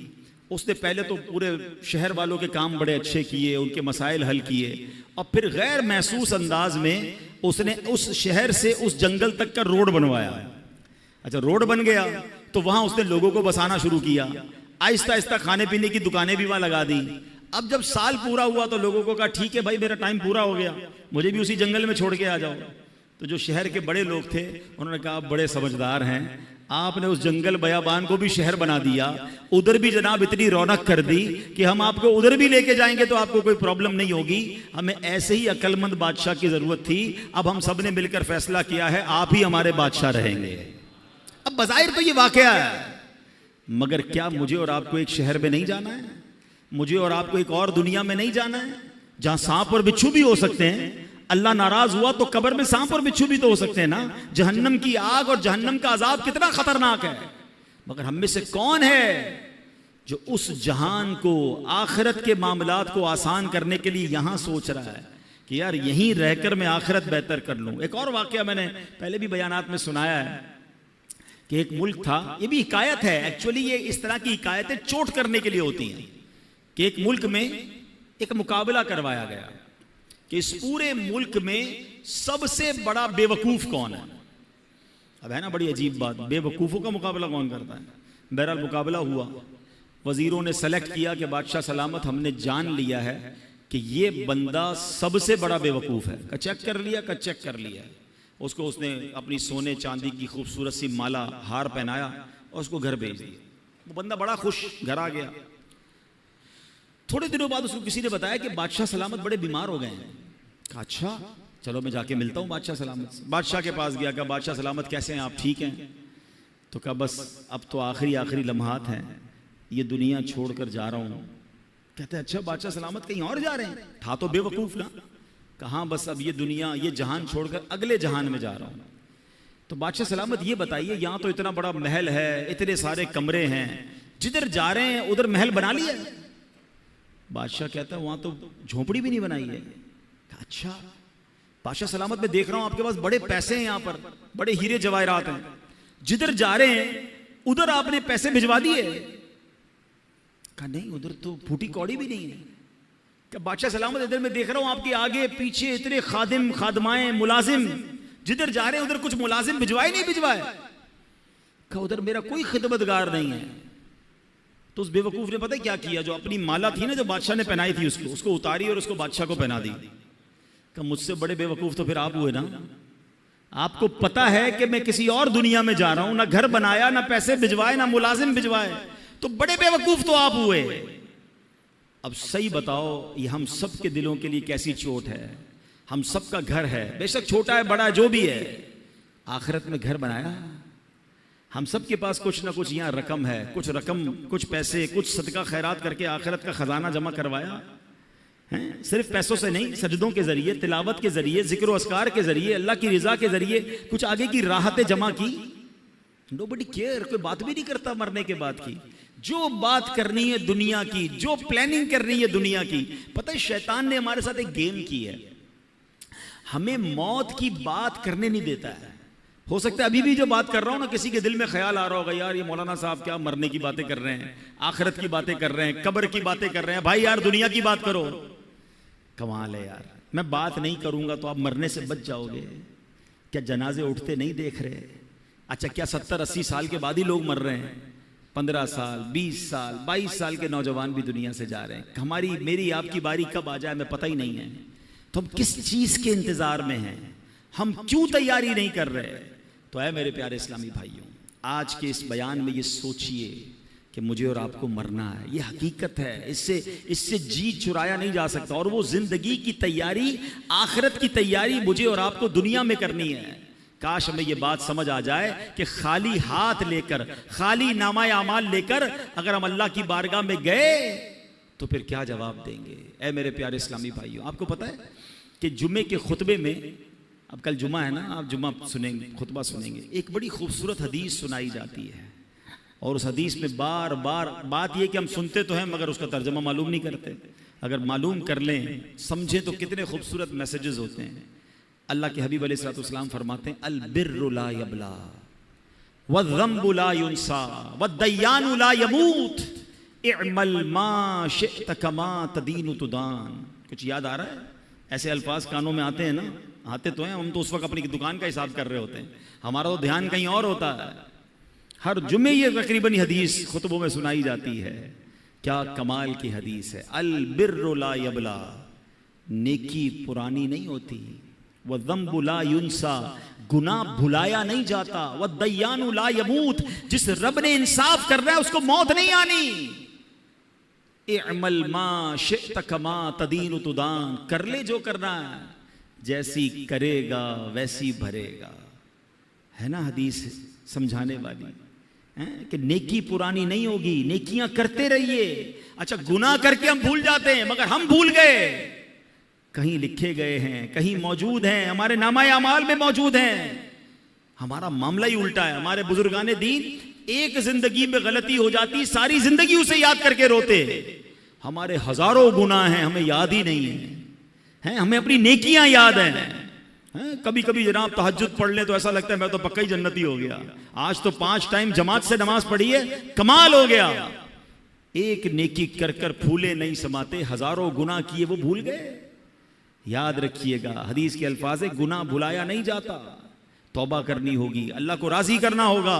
उसने पहले तो पूरे शहर वालों के काम बड़े अच्छे किए, उनके मसाइल हल किए, और फिर गैर महसूस अंदाज में उसने उस शहर से उस जंगल तक का रोड बनवाया। अच्छा, रोड बन गया तो वहां उसने लोगों को बसाना शुरू किया, आहिस्ता आहिस्ता खाने पीने की दुकानें भी वहां लगा दी। अब जब साल पूरा हुआ तो लोगों को कहा ठीक है भाई, मेरा टाइम पूरा हो गया, मुझे भी उसी जंगल में छोड़ के आ जाओ। तो जो शहर के बड़े लोग थे उन्होंने कहा आप बड़े समझदार हैं, आपने उस जंगल बयाबान को भी शहर बना दिया, उधर भी जनाब इतनी रौनक कर दी कि हम आपको उधर भी लेके जाएंगे तो आपको कोई प्रॉब्लम नहीं होगी। हमें ऐसे ही अक्लमंद बादशाह की जरूरत थी, अब हम सब ने मिलकर फैसला किया है आप ही हमारे बादशाह रहेंगे। अब बज़ाहिर तो ये वाकया है, मगर क्या मुझे और आपको एक शहर में नहीं जाना है? मुझे और आपको एक और दुनिया में नहीं जाना है जहां सांप और बिच्छू भी हो सकते हैं? अल्लाह नाराज हुआ तो कब्र में सांप और बिच्छू भी तो हो सकते हैं ना। जहन्नम की आग और जहन्नम का अजाब कितना खतरनाक है, मगर हम में से कौन है जो उस जहान को, आखिरत के मामलात को आसान करने के लिए यहां सोच रहा है कि यार यहीं रहकर मैं आखिरत बेहतर कर लूं। एक और वाकया मैंने पहले भी बयानात में सुनाया है कि एक मुल्क था, ये भी हिकायत है एक्चुअली, ये इस तरह की हिकायतें चोट करने के लिए होती हैं, कि एक मुल्क में एक मुकाबला करवाया गया कि इस पूरे मुल्क में सबसे बड़ा बेवकूफ कौन है। अब है ना बड़ी अजीब बात, बेवकूफों का मुकाबला कौन करता है। बहरहाल मुकाबला हुआ, वजीरों ने सेलेक्ट किया कि बादशाह सलामत हमने जान लिया है कि ये बंदा सबसे बड़ा बेवकूफ है। का चेक कर लिया। उसको उसने अपनी सोने चांदी की खूबसूरत सी माला हार पहनाया और उसको घर भेज दिया। वो बंदा बड़ा खुश घर आ गया। थोड़े दिनों बाद उसको किसी ने बताया कि बादशाह सलामत बड़े बीमार हो गए हैं। कहा अच्छा चलो मैं जाके मिलता हूँ बादशाह सलामत से। बादशाह के पास गया, कहा बादशाह सलामत कैसे हैं आप, ठीक हैं? तो कहा बस अब तो आखिरी लम्हात हैं, ये दुनिया छोड़कर जा रहा हूँ। कहते हैं अच्छा बादशाह सलामत कहीं और जा रहे हैं? था तो बेवकूफ ना। कहा बस अब ये दुनिया ये जहान छोड़कर अगले जहान में जा रहा हूँ। तो बादशाह सलामत ये बताइए, यहाँ तो इतना बड़ा महल है, इतने सारे कमरे हैं, जिधर जा रहे हैं उधर महल बना लिया है? बादशाह कहता है वहां तो झोपड़ी भी नहीं बनाई है। अच्छा बादशाह सलामत में देख रहा हूं आपके पास बड़े पैसे हैं, यहाँ पर बड़े हीरे जवाहरात हैं, जिधर जा रहे हैं उधर आपने पैसे भिजवा दिए? कहा नहीं उधर तो फूटी कौड़ी भी नहीं है। क्या बादशाह सलामत इधर मैं देख रहा हूं आपके आगे पीछे इतने खादिम खादमाएं मुलाजिम, जिधर जा रहे हैं उधर कुछ मुलाजिम भिजवाए नहीं भिजवाए? कहा उधर मेरा कोई खिदमतगार नहीं है। तो उस बेवकूफ ने पता क्या किया, जो अपनी माला थी ना जो बादशाह ने पहनाई थी उसको उतारी और उसको बादशाह को पहना दी। कहा मुझसे बड़े बेवकूफ तो फिर आप हुए ना। आपको पता है कि मैं किसी और दुनिया में जा रहा हूं, ना घर बनाया, ना पैसे भिजवाए, ना मुलाजिम भिजवाए, तो बड़े बेवकूफ तो आप हुए। अब सही बताओ ये हम सब के दिलों के लिए कैसी चोट है। हम सब का घर है, बेशक छोटा है बड़ा जो भी है, आखिरत में घर बनाया। हम सब के पास कुछ ना कुछ यहाँ रकम है, कुछ रकम कुछ पैसे कुछ सदका खैरात करके आखिरत का खजाना जमा करवाया है। सिर्फ पैसों से नहीं, सजदों के जरिए, तिलावत के जरिए, जिक्र अस्कार के जरिए, अल्लाह की रिजा के जरिए कुछ आगे की राहतें जमा की। नोबडी केयर, कोई बात भी नहीं करता मरने के बाद की। जो बात करनी है दुनिया की, जो प्लानिंग करनी है दुनिया की। पता है शैतान ने हमारे साथ एक गेम की है, हमें मौत की बात करने नहीं देता है। हो सकता है अभी भी जो बात कर रहा हूं ना, किसी के दिल में ख्याल आ रहा होगा यार ये मौलाना साहब क्या मरने की बातें कर रहे हैं, आखिरत की बातें कर रहे हैं, कब्र की बातें कर रहे हैं। भाई यार दुनिया की बात करो। कमाल है यार, मैं बात नहीं करूंगा तो आप मरने से बच जाओगे। क्या जनाजे उठते नहीं देख रहे? अच्छा क्या 70-80 साल के बाद ही लोग मर रहे हैं? 15 साल 20 साल 22 साल के नौजवान भी दुनिया से जा रहे हैं। हमारी मेरी आपकी बारी कब आ जाए हमें पता ही नहीं है। तो हम किस चीज के इंतजार में हैं, हम क्यों तैयारी नहीं कर रहे? तो है मेरे प्यारे इस्लामी भाइयों, आज के इस बयान में ये सोचिए कि मुझे और आपको मरना है, ये हकीकत है, इससे जी चुराया नहीं जा सकता। और वो जिंदगी की तैयारी, आखिरत की तैयारी मुझे और आपको दुनिया में करनी है। काश हमें ये बात समझ आ जाए कि खाली हाथ लेकर, खाली नामा अमाल लेकर अगर हम अल्लाह की बारगाह में गए तो फिर क्या जवाब देंगे। ऐ मेरे प्यारे इस्लामी भाइयों, आपको पता है कि जुम्मे के खुतबे में, अब कल जुमा है ना, आप जुमा सुनेंगे, खुतबा सुनेंगे, एक बड़ी खूबसूरत हदीस सुनाई जाती है। और उस हदीस में बार बार बात यह कि हम सुनते तो हैं मगर उसका तर्जमा मालूम नहीं करते। अगर मालूम कर लें, समझें तो कितने खूबसूरत मैसेजेस होते हैं। अल्लाह के हबीब अलैहिस्सलाम फरमाते हैं अल बिर्रु ला यबला वज़्ज़म्बु ला युनसा वद्दय्यानु ला यमूत इअमल मा शिअत कमा तदीनु तुदान। कुछ याद आ रहा है? ऐसे अल्फाज कानों में आते हैं ना, आते तो हैं, हम तो उस वक्त अपनी दुकान का हिसाब कर रहे होते हैं, हमारा तो ध्यान कहीं और होता है। हर जुम्मे ये तकरीबन हदीस खुतबों में सुनाई जाती है। क्या कमाल की हदीस है। अल बिर्रु ला यबला, नेकी पुरानी नहीं होती, वज़्ज़म्बु ला युनसा, गुनाह भुलाया नहीं जाता, वद्दय्यानु ला यमूत, जिस रब ने इंसाफ करना है उसको मौत नहीं आनी। इअमल मा शिअत कमा तदीनु तुदान, कर ले जो करना है, जैसी करेगा वैसी भरेगा। है ना हदीस समझाने वाली है कि नेकी पुरानी नहीं होगी, नेकियां करते रहिए। अच्छा गुनाह करके हम भूल जाते हैं, मगर हम भूल गए, कहीं लिखे गए हैं, कहीं मौजूद हैं, हमारे नामाए अमाल में मौजूद हैं। हमारा मामला ही उल्टा है। हमारे बुजुर्गाने दीन एक जिंदगी में गलती हो जाती, सारी जिंदगी उसे याद करके रोते। हमारे हजारों गुनाह हैं, हमें याद ही नहीं है। हैं, हमें अपनी नेकियां याद हैं। कभी कभी जनाब तहज्जुद पढ़ ले तो ऐसा लगता है मैं तो पक्का ही जन्नती हो गया, आज तो 5 टाइम जमात से नमाज पढ़ी है, कमाल हो गया। एक नेकी कर कर फूले नहीं समाते, हजारों गुनाह किए वो भूल गए। याद रखिएगा हदीस के अल्फाज है, गुनाह भुलाया नहीं जाता, तौबा करनी होगी, अल्लाह को राजी करना होगा।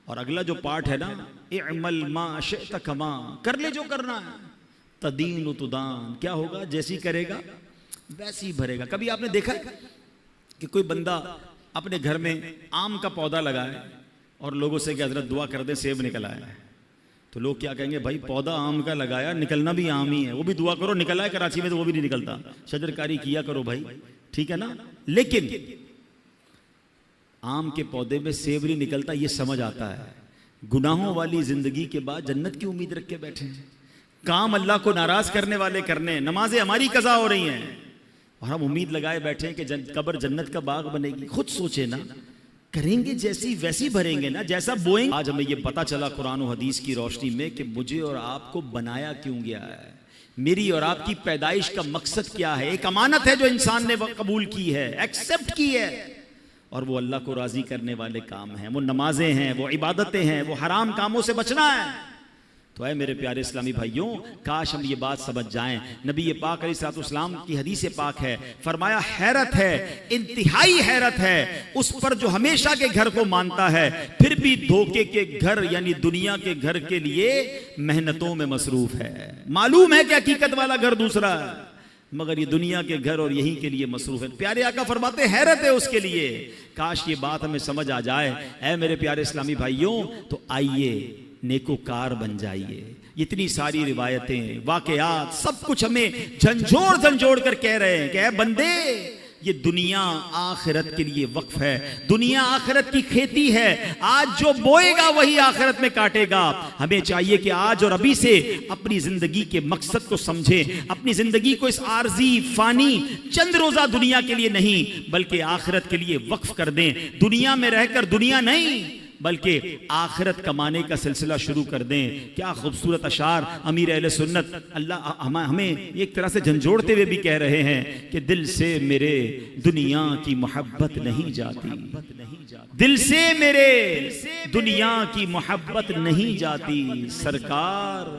और अगला जो पार्ट है ना, इअमल मा शिअत कमा, कर ले जो करना है, तदीन तुदान, क्या होगा जैसी करेगा वैसी ही भरेगा। कभी आपने देखा है कि कोई बंदा अपने घर में आम का पौधा लगाए और लोगों से कि हजरत दुआ कर दे सेब निकल आया है, तो लोग क्या कहेंगे, भाई पौधा आम का लगाया, निकलना भी आम ही है, वो भी दुआ करो निकला है, कराची में तो वो भी नहीं निकलता, शजरकारी किया करो भाई, ठीक है ना। लेकिन आम के पौधे में सेब नहीं निकलता, ये समझ आता है। गुनाहों वाली जिंदगी के बाद जन्नत की उम्मीद रख के बैठे हैं, काम अल्लाह को नाराज करने वाले करने, नमाजें हमारी कज़ा हो रही हैं और हम उम्मीद लगाए बैठे हैं कि कब्र जन्नत का बाग बनेगी। खुद सोचे ना, करेंगे जैसी वैसी भरेंगे ना, जैसा बोएंगे। आज हमें यह पता चला कुरान और हदीस की रोशनी में कि मुझे और आपको बनाया क्यों गया है, मेरी और आपकी पैदाइश का मकसद क्या है। एक अमानत है जो इंसान ने कबूल की है, एक्सेप्ट की है, और वो अल्लाह को राजी करने वाले काम हैं, वो नमाजें हैं, वो इबादतें हैं, वो हराम कामों से बचना है। तो है मेरे प्यारे इस्लामी भाइयों, काश हम ये बात समझ जाएं। नबी पाक अलैहिस्सलाम की हदीस पाक है, फरमाया हैरत है, इंतहाई हैरत है उस पर जो हमेशा के घर को मानता है फिर भी धोखे के घर यानी दुनिया के घर के लिए मेहनतों में मसरूफ है। मालूम है कि हकीकत वाला घर दूसरा है, मगर ये दुनिया के घर और यहीं के लिए मसरूफ है। प्यारे आका फरमाते हैरत है उसके लिए। काश ये बात हमें समझ आ जाए। ऐ मेरे प्यारे इस्लामी भाइयों, तो आइए नेकोकार बन जाइए। इतनी सारी रिवायतें, वाकयात, सब कुछ हमें झंझोड़ झंझोड़ कर कह रहे हैं कि ऐ बंदे, ये दुनिया आखिरत के लिए वक्फ है, दुनिया आखिरत की खेती है, आज जो बोएगा वही आखिरत में काटेगा। हमें चाहिए कि आज और अभी से अपनी जिंदगी के मकसद को समझें, अपनी जिंदगी को इस आर्जी फानी चंद रोजा दुनिया के लिए नहीं बल्कि आखिरत के लिए वक्फ कर दें। दुनिया में रहकर दुनिया नहीं बल्कि आखिरत कमाने का सिलसिला शुरू कर दें। क्या खूबसूरत अशार अमीर अहले सुन्नत अल्लाह हमें एक तरह से झंझोड़ते हुए भी कह रहे हैं कि दिल से मेरे दुनिया की मोहब्बत नहीं जाती, दिल से मेरे दुनिया की मोहब्बत नहीं जाती, सरकार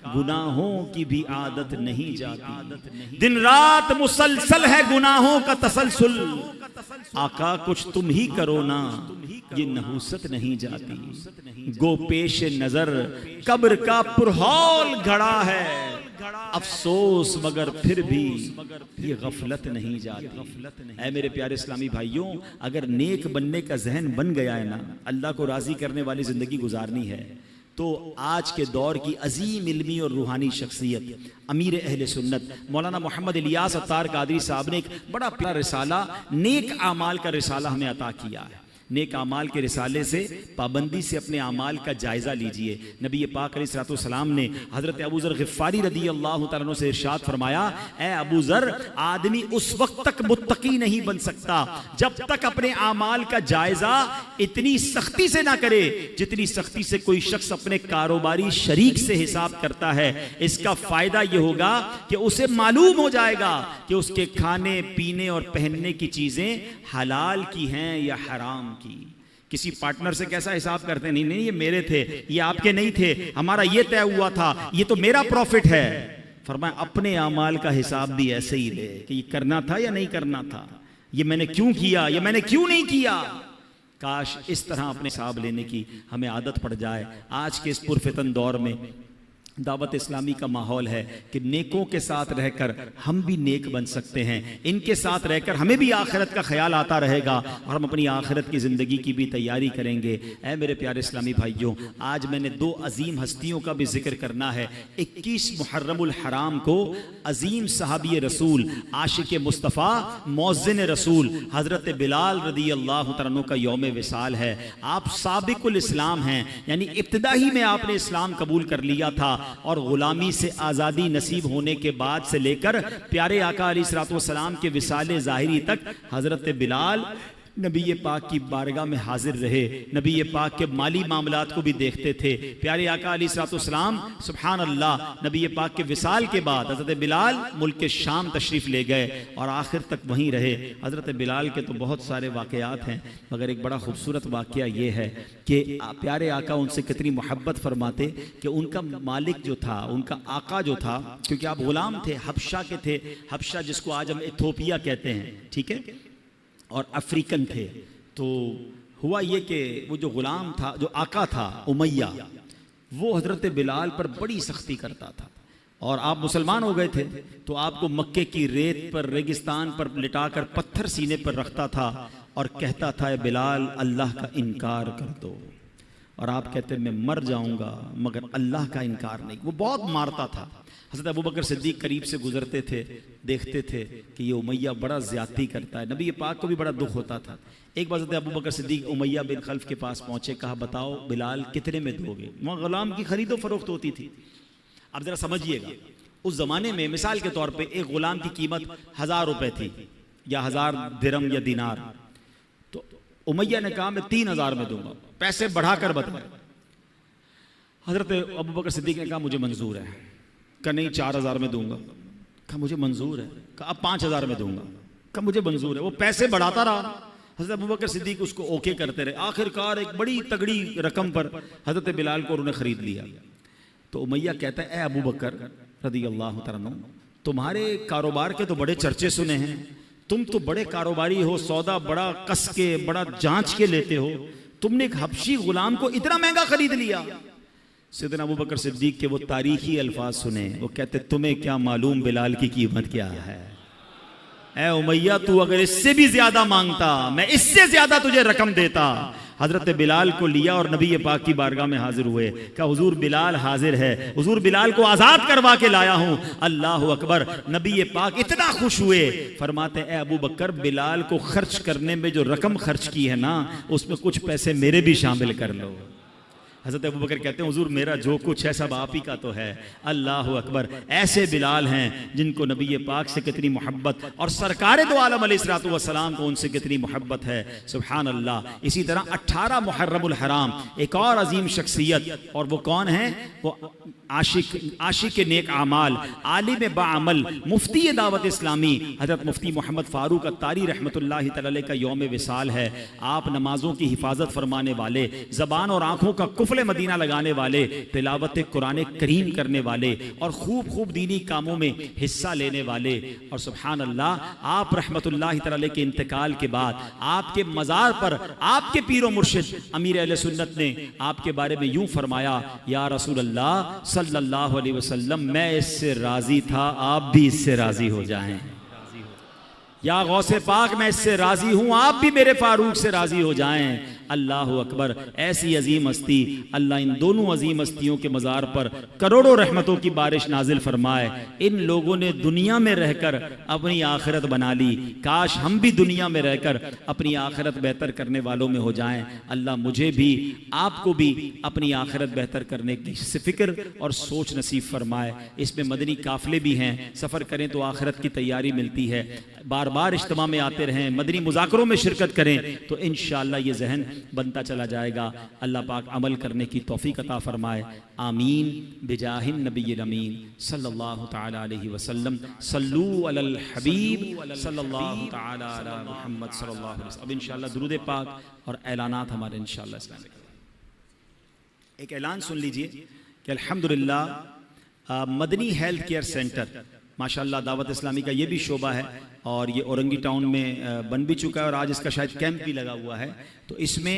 गुनाहों की भी आदत नहीं जाती, दिन रात मुसलसल है गुनाहों का तसलसल, आका कुछ तुम ही करो ना, ये नहुसत नहीं जाती, गो पेश नजर कब्र का पुरहौल घड़ा है, अफसोस मगर फिर भी ये गफलत नहीं जाती। ऐ मेरे प्यारे इस्लामी भाइयों, अगर नेक बनने का जहन बन गया है ना, अल्लाह को राजी करने वाली जिंदगी गुजारनी है, तो आज के दौर की अजीम इल्मी और रूहानी शख्सियत अमीर अहले सुन्नत मौलाना मोहम्मद इलियास अत्तार कादरी साहब ने एक बड़ा प्यारा रिसाला नेक आमाल का रिसाला हमें अता किया है। नेक आमाल के रिसाले से पाबंदी से अपने आमाल का जायजा लीजिए। नबी पाक अलैहिस्सलाम ने हजरत अबू ज़र ग़िफ़ारी रदी अल्लाह तआला अन्हु से इरशाद फरमाया, ए अबू ज़र, आदमी उस वक्त तक मुत्तकी नहीं बन सकता जब तक अपने आमाल का जायजा इतनी सख्ती से ना करे जितनी सख्ती से कोई शख्स अपने कारोबारी शरीक से हिसाब करता है। इसका फायदा यह होगा कि उसे मालूम हो जाएगा कि उसके खाने पीने और पहनने की चीजें हलाल की हैं या हराम की। किसी पार्टनर से कैसा हिसाब करते हैं, नहीं नहीं ये मेरे थे, ये आपके नहीं थे, हमारा ये तय हुआ था, ये तो मेरा प्रॉफिट है। फरमाया अपने आमाल का हिसाब भी ऐसे ही ले कि ये करना था या नहीं करना था, ये मैंने क्यों किया या मैंने क्यों नहीं किया। काश इस तरह अपने हिसाब लेने की हमें आदत पड़ जाए। आज के इस पुरफितन दौर में दावत इस्लामी का माहौल है कि नेकों के साथ रहकर हम भी नेक बन सकते हैं, इनके साथ रहकर हमें भी आखिरत का ख्याल आता रहेगा और हम अपनी आखिरत की ज़िंदगी की भी तैयारी करेंगे। ऐ मेरे प्यारे इस्लामी भाइयों, आज मैंने दो अजीम हस्तियों का भी जिक्र करना है। 21 मुहर्रमुल हराम को अजीम सहाबी रसूल आशिक मुस्तफ़ा मौज़िन रसूल हज़रत बिलाल रदी अल्लाह तआला अन्हु का यौम विसाल है। आप साबिकुल इस्लाम हैं, यानी इब्तिदाई में आपने इस्लाम कबूल कर लिया था और गुलामी से आज़ादी नसीब होने के बाद से लेकर प्यारे आका अलैहिस्सलातु वस्सलाम के विसाले ज़ाहिरी तक हज़रत बिलाल नबी पाक की बारगाह में हाजिर रहे, नबी पाक के माली मामलात को भी देखते थे। प्यारे आका अलैहिस्सलाम सुभान अल्लाह, नबी पाक के विसाल के बाद हज़रत बिलाल मुल्क के शाम तशरीफ़ ले गए और आखिर तक वहीं रहे। हज़रत बिलाल के तो बहुत सारे वाक़यात हैं, मगर एक बड़ा खूबसूरत वाक़या ये है कि प्यारे आका उनसे कितनी मोहब्बत फरमाते कि उनका मालिक जो था, उनका आका जो था, क्योंकि आप ग़ुलाम थे, हबशा के थे, हबशा जिसको आज हम इथोपिया कहते हैं, ठीक है, और अफ्रीकन थे। तो हुआ ये कि वो जो ग़ुलाम था, जो आका था उमैया, वो हज़रत बिलाल पर बड़ी सख्ती करता था। और आप मुसलमान हो गए थे तो आपको मक्के की रेत पर, रेगिस्तान पर लिटाकर पत्थर सीने पर रखता था और कहता था, बिलाल अल्लाह का इनकार कर दो। और आप कहते मैं मर जाऊंगा मगर अल्लाह का इनकार नहीं। वो बहुत मारता था। हज़रत अबू बकर सिद्दीक़ करीब से गुजरते थे, देखते थे कि ये उमैया बड़ा ज़्यादती करता है। नबी पाक को भी बड़ा दुख होता था। एक बार हज़रत अबू बकर सिद्दीक़ उमैया बिन खल्फ के पास पहुँचे, कहा बताओ बिलाल कितने में दोगे? वहाँ ग़ुलाम की खरीदो फरोख्त होती थी। अब ज़रा समझिएगा, उस ज़माने में मिसाल के तौर पे एक ग़ुलाम की कीमत 1000 रुपये थी या 1000 दिरहम या दिनार। तो उमैया ने कहा मैं 3000 में दूंगा, पैसे बढ़ाकर बताए। हज़रत अबू बकर सिद्दीक़ ने कहा मुझे मंजूर है। कहा नहीं 4000 में दूंगा। कहा मुझे मंजूर है। कहा अब 5000 में दूंगा। कहा मुझे मंजूर है। वो पैसे बढ़ाता रहा। हज़रत अबू बकर सिद्दीक़ उसको ओके करते रहे। आखिरकार एक बड़ी तगड़ी रकम पर हज़रत बिलाल को उन्होंने ख़रीद लिया। तो उमैया कहता है, ए अबू बकर रज़ी अल्लाह तआला अन्हु, तुम्हारे कारोबार के तो बड़े चर्चे सुने हैं, तुम तो बड़े कारोबारी हो, सौदा बड़ा कस के, बड़ा जांच के लेते हो, तुमने एक हबशी गुलाम को इतना महंगा खरीद लिया। सैयदना अबू बकर सिद्दीक़ के वो तारीखी अल्फाज सुने। वो कहते तुम्हें क्या मालूम बिलाल की कीमत क्या है? ए उमैया, तू अगर इससे भी ज्यादा मांगता मैं इससे ज्यादा तुझे रकम देता। हजरत बिलाल को लिया और नबी पाक की बारगाह में हाजिर हुए। कहा हुजूर बिलाल हाजिर है, हुजूर बिलाल को आजाद करवा के लाया हूं। अल्लाह अकबर। नबी पाक इतना खुश हुए, फरमाते ए अबू बकर, बिलाल को खर्च करने में जो रकम खर्च की है ना, उसमें कुछ पैसे मेरे भी शामिल कर लो। हज़रत अबू बकर कहते हैं हुजूर मेरा जो कुछ है सब आप ही का तो है। अल्लाह अकबर। ऐसे बिलाल हैं जिनको नबी पाक से कितनी मोहब्बत और सरकार दो आलम अलैहिस्सलातु वस्सलाम को उनसे कितनी मोहब्बत है। सुभान अल्लाह। इसी तरह 18 मुहर्रमुल हराम एक और अजीम शख्सियत, और वो कौन है? वो आशिक नेक आमाल, आलिम बाअमल, मुफ्ती दावत इस्लामी हज़रत मुफ्ती मोहम्मद फ़ारूक अत्तारी रहमतुल्लाहि तआला अलैह का यौम विसाल है। आप नमाजों की हिफाजत फरमाने वाले, ज़बान और आँखों का कुफले मदीना लगाने वाले, तिलावत कुरान करीम करने वाले और खूब खूब दीनी कामों में हिस्सा लेने वाले। और सुभान अल्लाह, आप रहमतुल्लाहि तआला अलैह के इंतकाल के बाद आपके मज़ार पर आपके पीरो मुर्शिद अमीर अहले सुन्नत ने आपके बारे में यूं फरमाया, या रसूल अल्लाह सल्लल्लाहु अलैहि वसल्लम, मैं इससे राजी था, आप भी इससे राजी हो जाएं। या गौसे पाक, मैं इससे राजी हूं, आप भी मेरे फारूक से राजी हो जाएं। अल्लाह अकबर। ऐसी अजीम हस्ती, अल्लाह इन दोनों अजीम हस्तियों के मज़ार पर करोड़ों रहमतों की बारिश नाजिल फरमाए। इन लोगों ने दुनिया में रहकर अपनी आखिरत बना ली। काश हम भी दुनिया में रहकर अपनी आखिरत बेहतर करने वालों में हो जाएं। अल्लाह मुझे भी आपको भी अपनी आखिरत बेहतर करने की फिक्र और सोच नसीब फरमाए। इसमें मदनी काफिले भी हैं, सफ़र करें तो आखिरत की तैयारी मिलती है। बार बार इज्तिमा में आते रहें, मदनी मुज़ाकरों में शिरकत करें तो इंशाअल्लाह ये जहन बनता चला जाएगा। अल्लाह पाक अमल करने की तौफीक अता फरमाए। आमीन बिजाहिन नबील अमीन सल्लल्लाहु तआला अलैहि वसल्लम। सल्लू अलल हबीब सल्लल्लाहु तआला अला मुहम्मद सल्लल्लाहु अलैहि वसल्लम। अब इंशाअल्लाह दुरूद पाक और ऐलानात हमारे इंशाअल्लाह इस्लामिक। एक ऐलान सुन लीजिए कि अल्हम्दुलिल्लाह मदनी हेल्थ केयर सेंटर माशाअल्लाह दावत इस्लामी का ये भी शोबा है और ये औरंगी टाउन में बन भी चुका है और आज इसका शायद कैंप भी लगा हुआ है। तो इसमें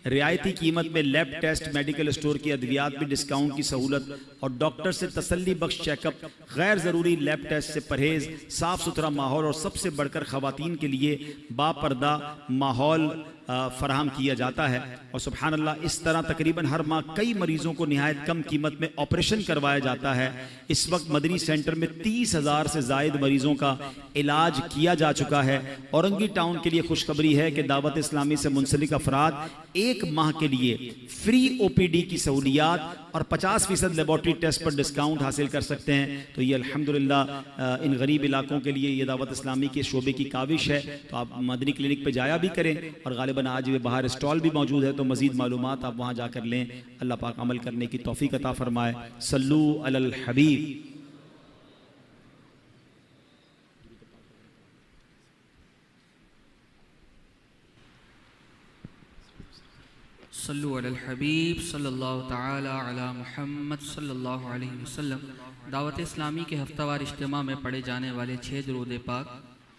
रियायती कीमत में लैब टेस्ट, मेडिकल स्टोर की अद्वियात भी डिस्काउंट की सहूलत और डॉक्टर से तसल्ली बख्श चेकअप, गैर ज़रूरी लैब टेस्ट से परहेज़, साफ़ सुथरा माहौल और सबसे बढ़कर ख़वातीन के लिए बापर्दा माहौल फराहम किया जाता है। और सुभान अल्लाह, इस तरह तकरीबन हर माह कई मरीजों को निहायत कम कीमत में ऑपरेशन करवाया जाता है। इस वक्त मदनी सेंटर में 30,000 से ज़ायद मरीजों का इलाज किया जा चुका है। औरंगी टाउन के लिए खुशखबरी है कि दावत इस्लामी से मुंसलिक अफराद एक माह के लिए फ्री OPD की सहूलियात और 50% लेबॉर्ट्री टेस्ट पर डिस्काउंट हासिल कर सकते हैं। तो ये अल्हम्दुलिल्लाह इन गरीब इलाकों के लिए ये दावत इस्लामी के शोबे की काविश है। तो आप मदनी क्लिनिक पे जाया भी करें, और गालिबन आज वे बाहर स्टॉल भी मौजूद है, तो मज़ीद मालूमात आप वहाँ जाकर लें। अल्लाह पाक अमल करने की तौफीक अता फरमाए। सल्लू अलल हबीब। सल्लु अलल हबीब सल्लल्लाहु ताला अला मुहम्मद सल्लल्लाहु अलैहि वसल्लम। दावत इस्लामी के हफ्तावार इज्तिमा में पढ़े जाने वाले 6 दुरूद पाक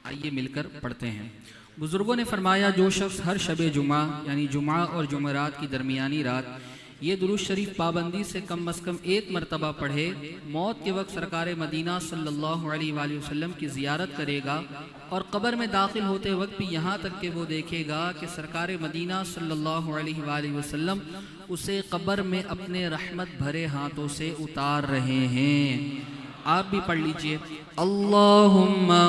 आइए मिलकर पढ़ते हैं। बुज़ुर्गों ने फरमाया, जो शख्स हर शब जुमा यानी जुमा और जुमेरात की दरमियानी रात ये दुरूद शरीफ पाबंदी से कम एक मरतबा पढ़े, मौत के वक्त सरकार मदीना सल्लल्लाहु अलैहि वसल्लम की ज़ियारत करेगा और कब्र में दाखिल होते वक्त भी यहाँ तक कि वो देखेगा कि सरकार मदीना सल्लल्लाहु अलैहि वसल्लम उसे कब्र में अपने रहमत भरे हाथों से उतार रहे हैं। आप भी पढ़ लीजिए, अल्लाहुम्मा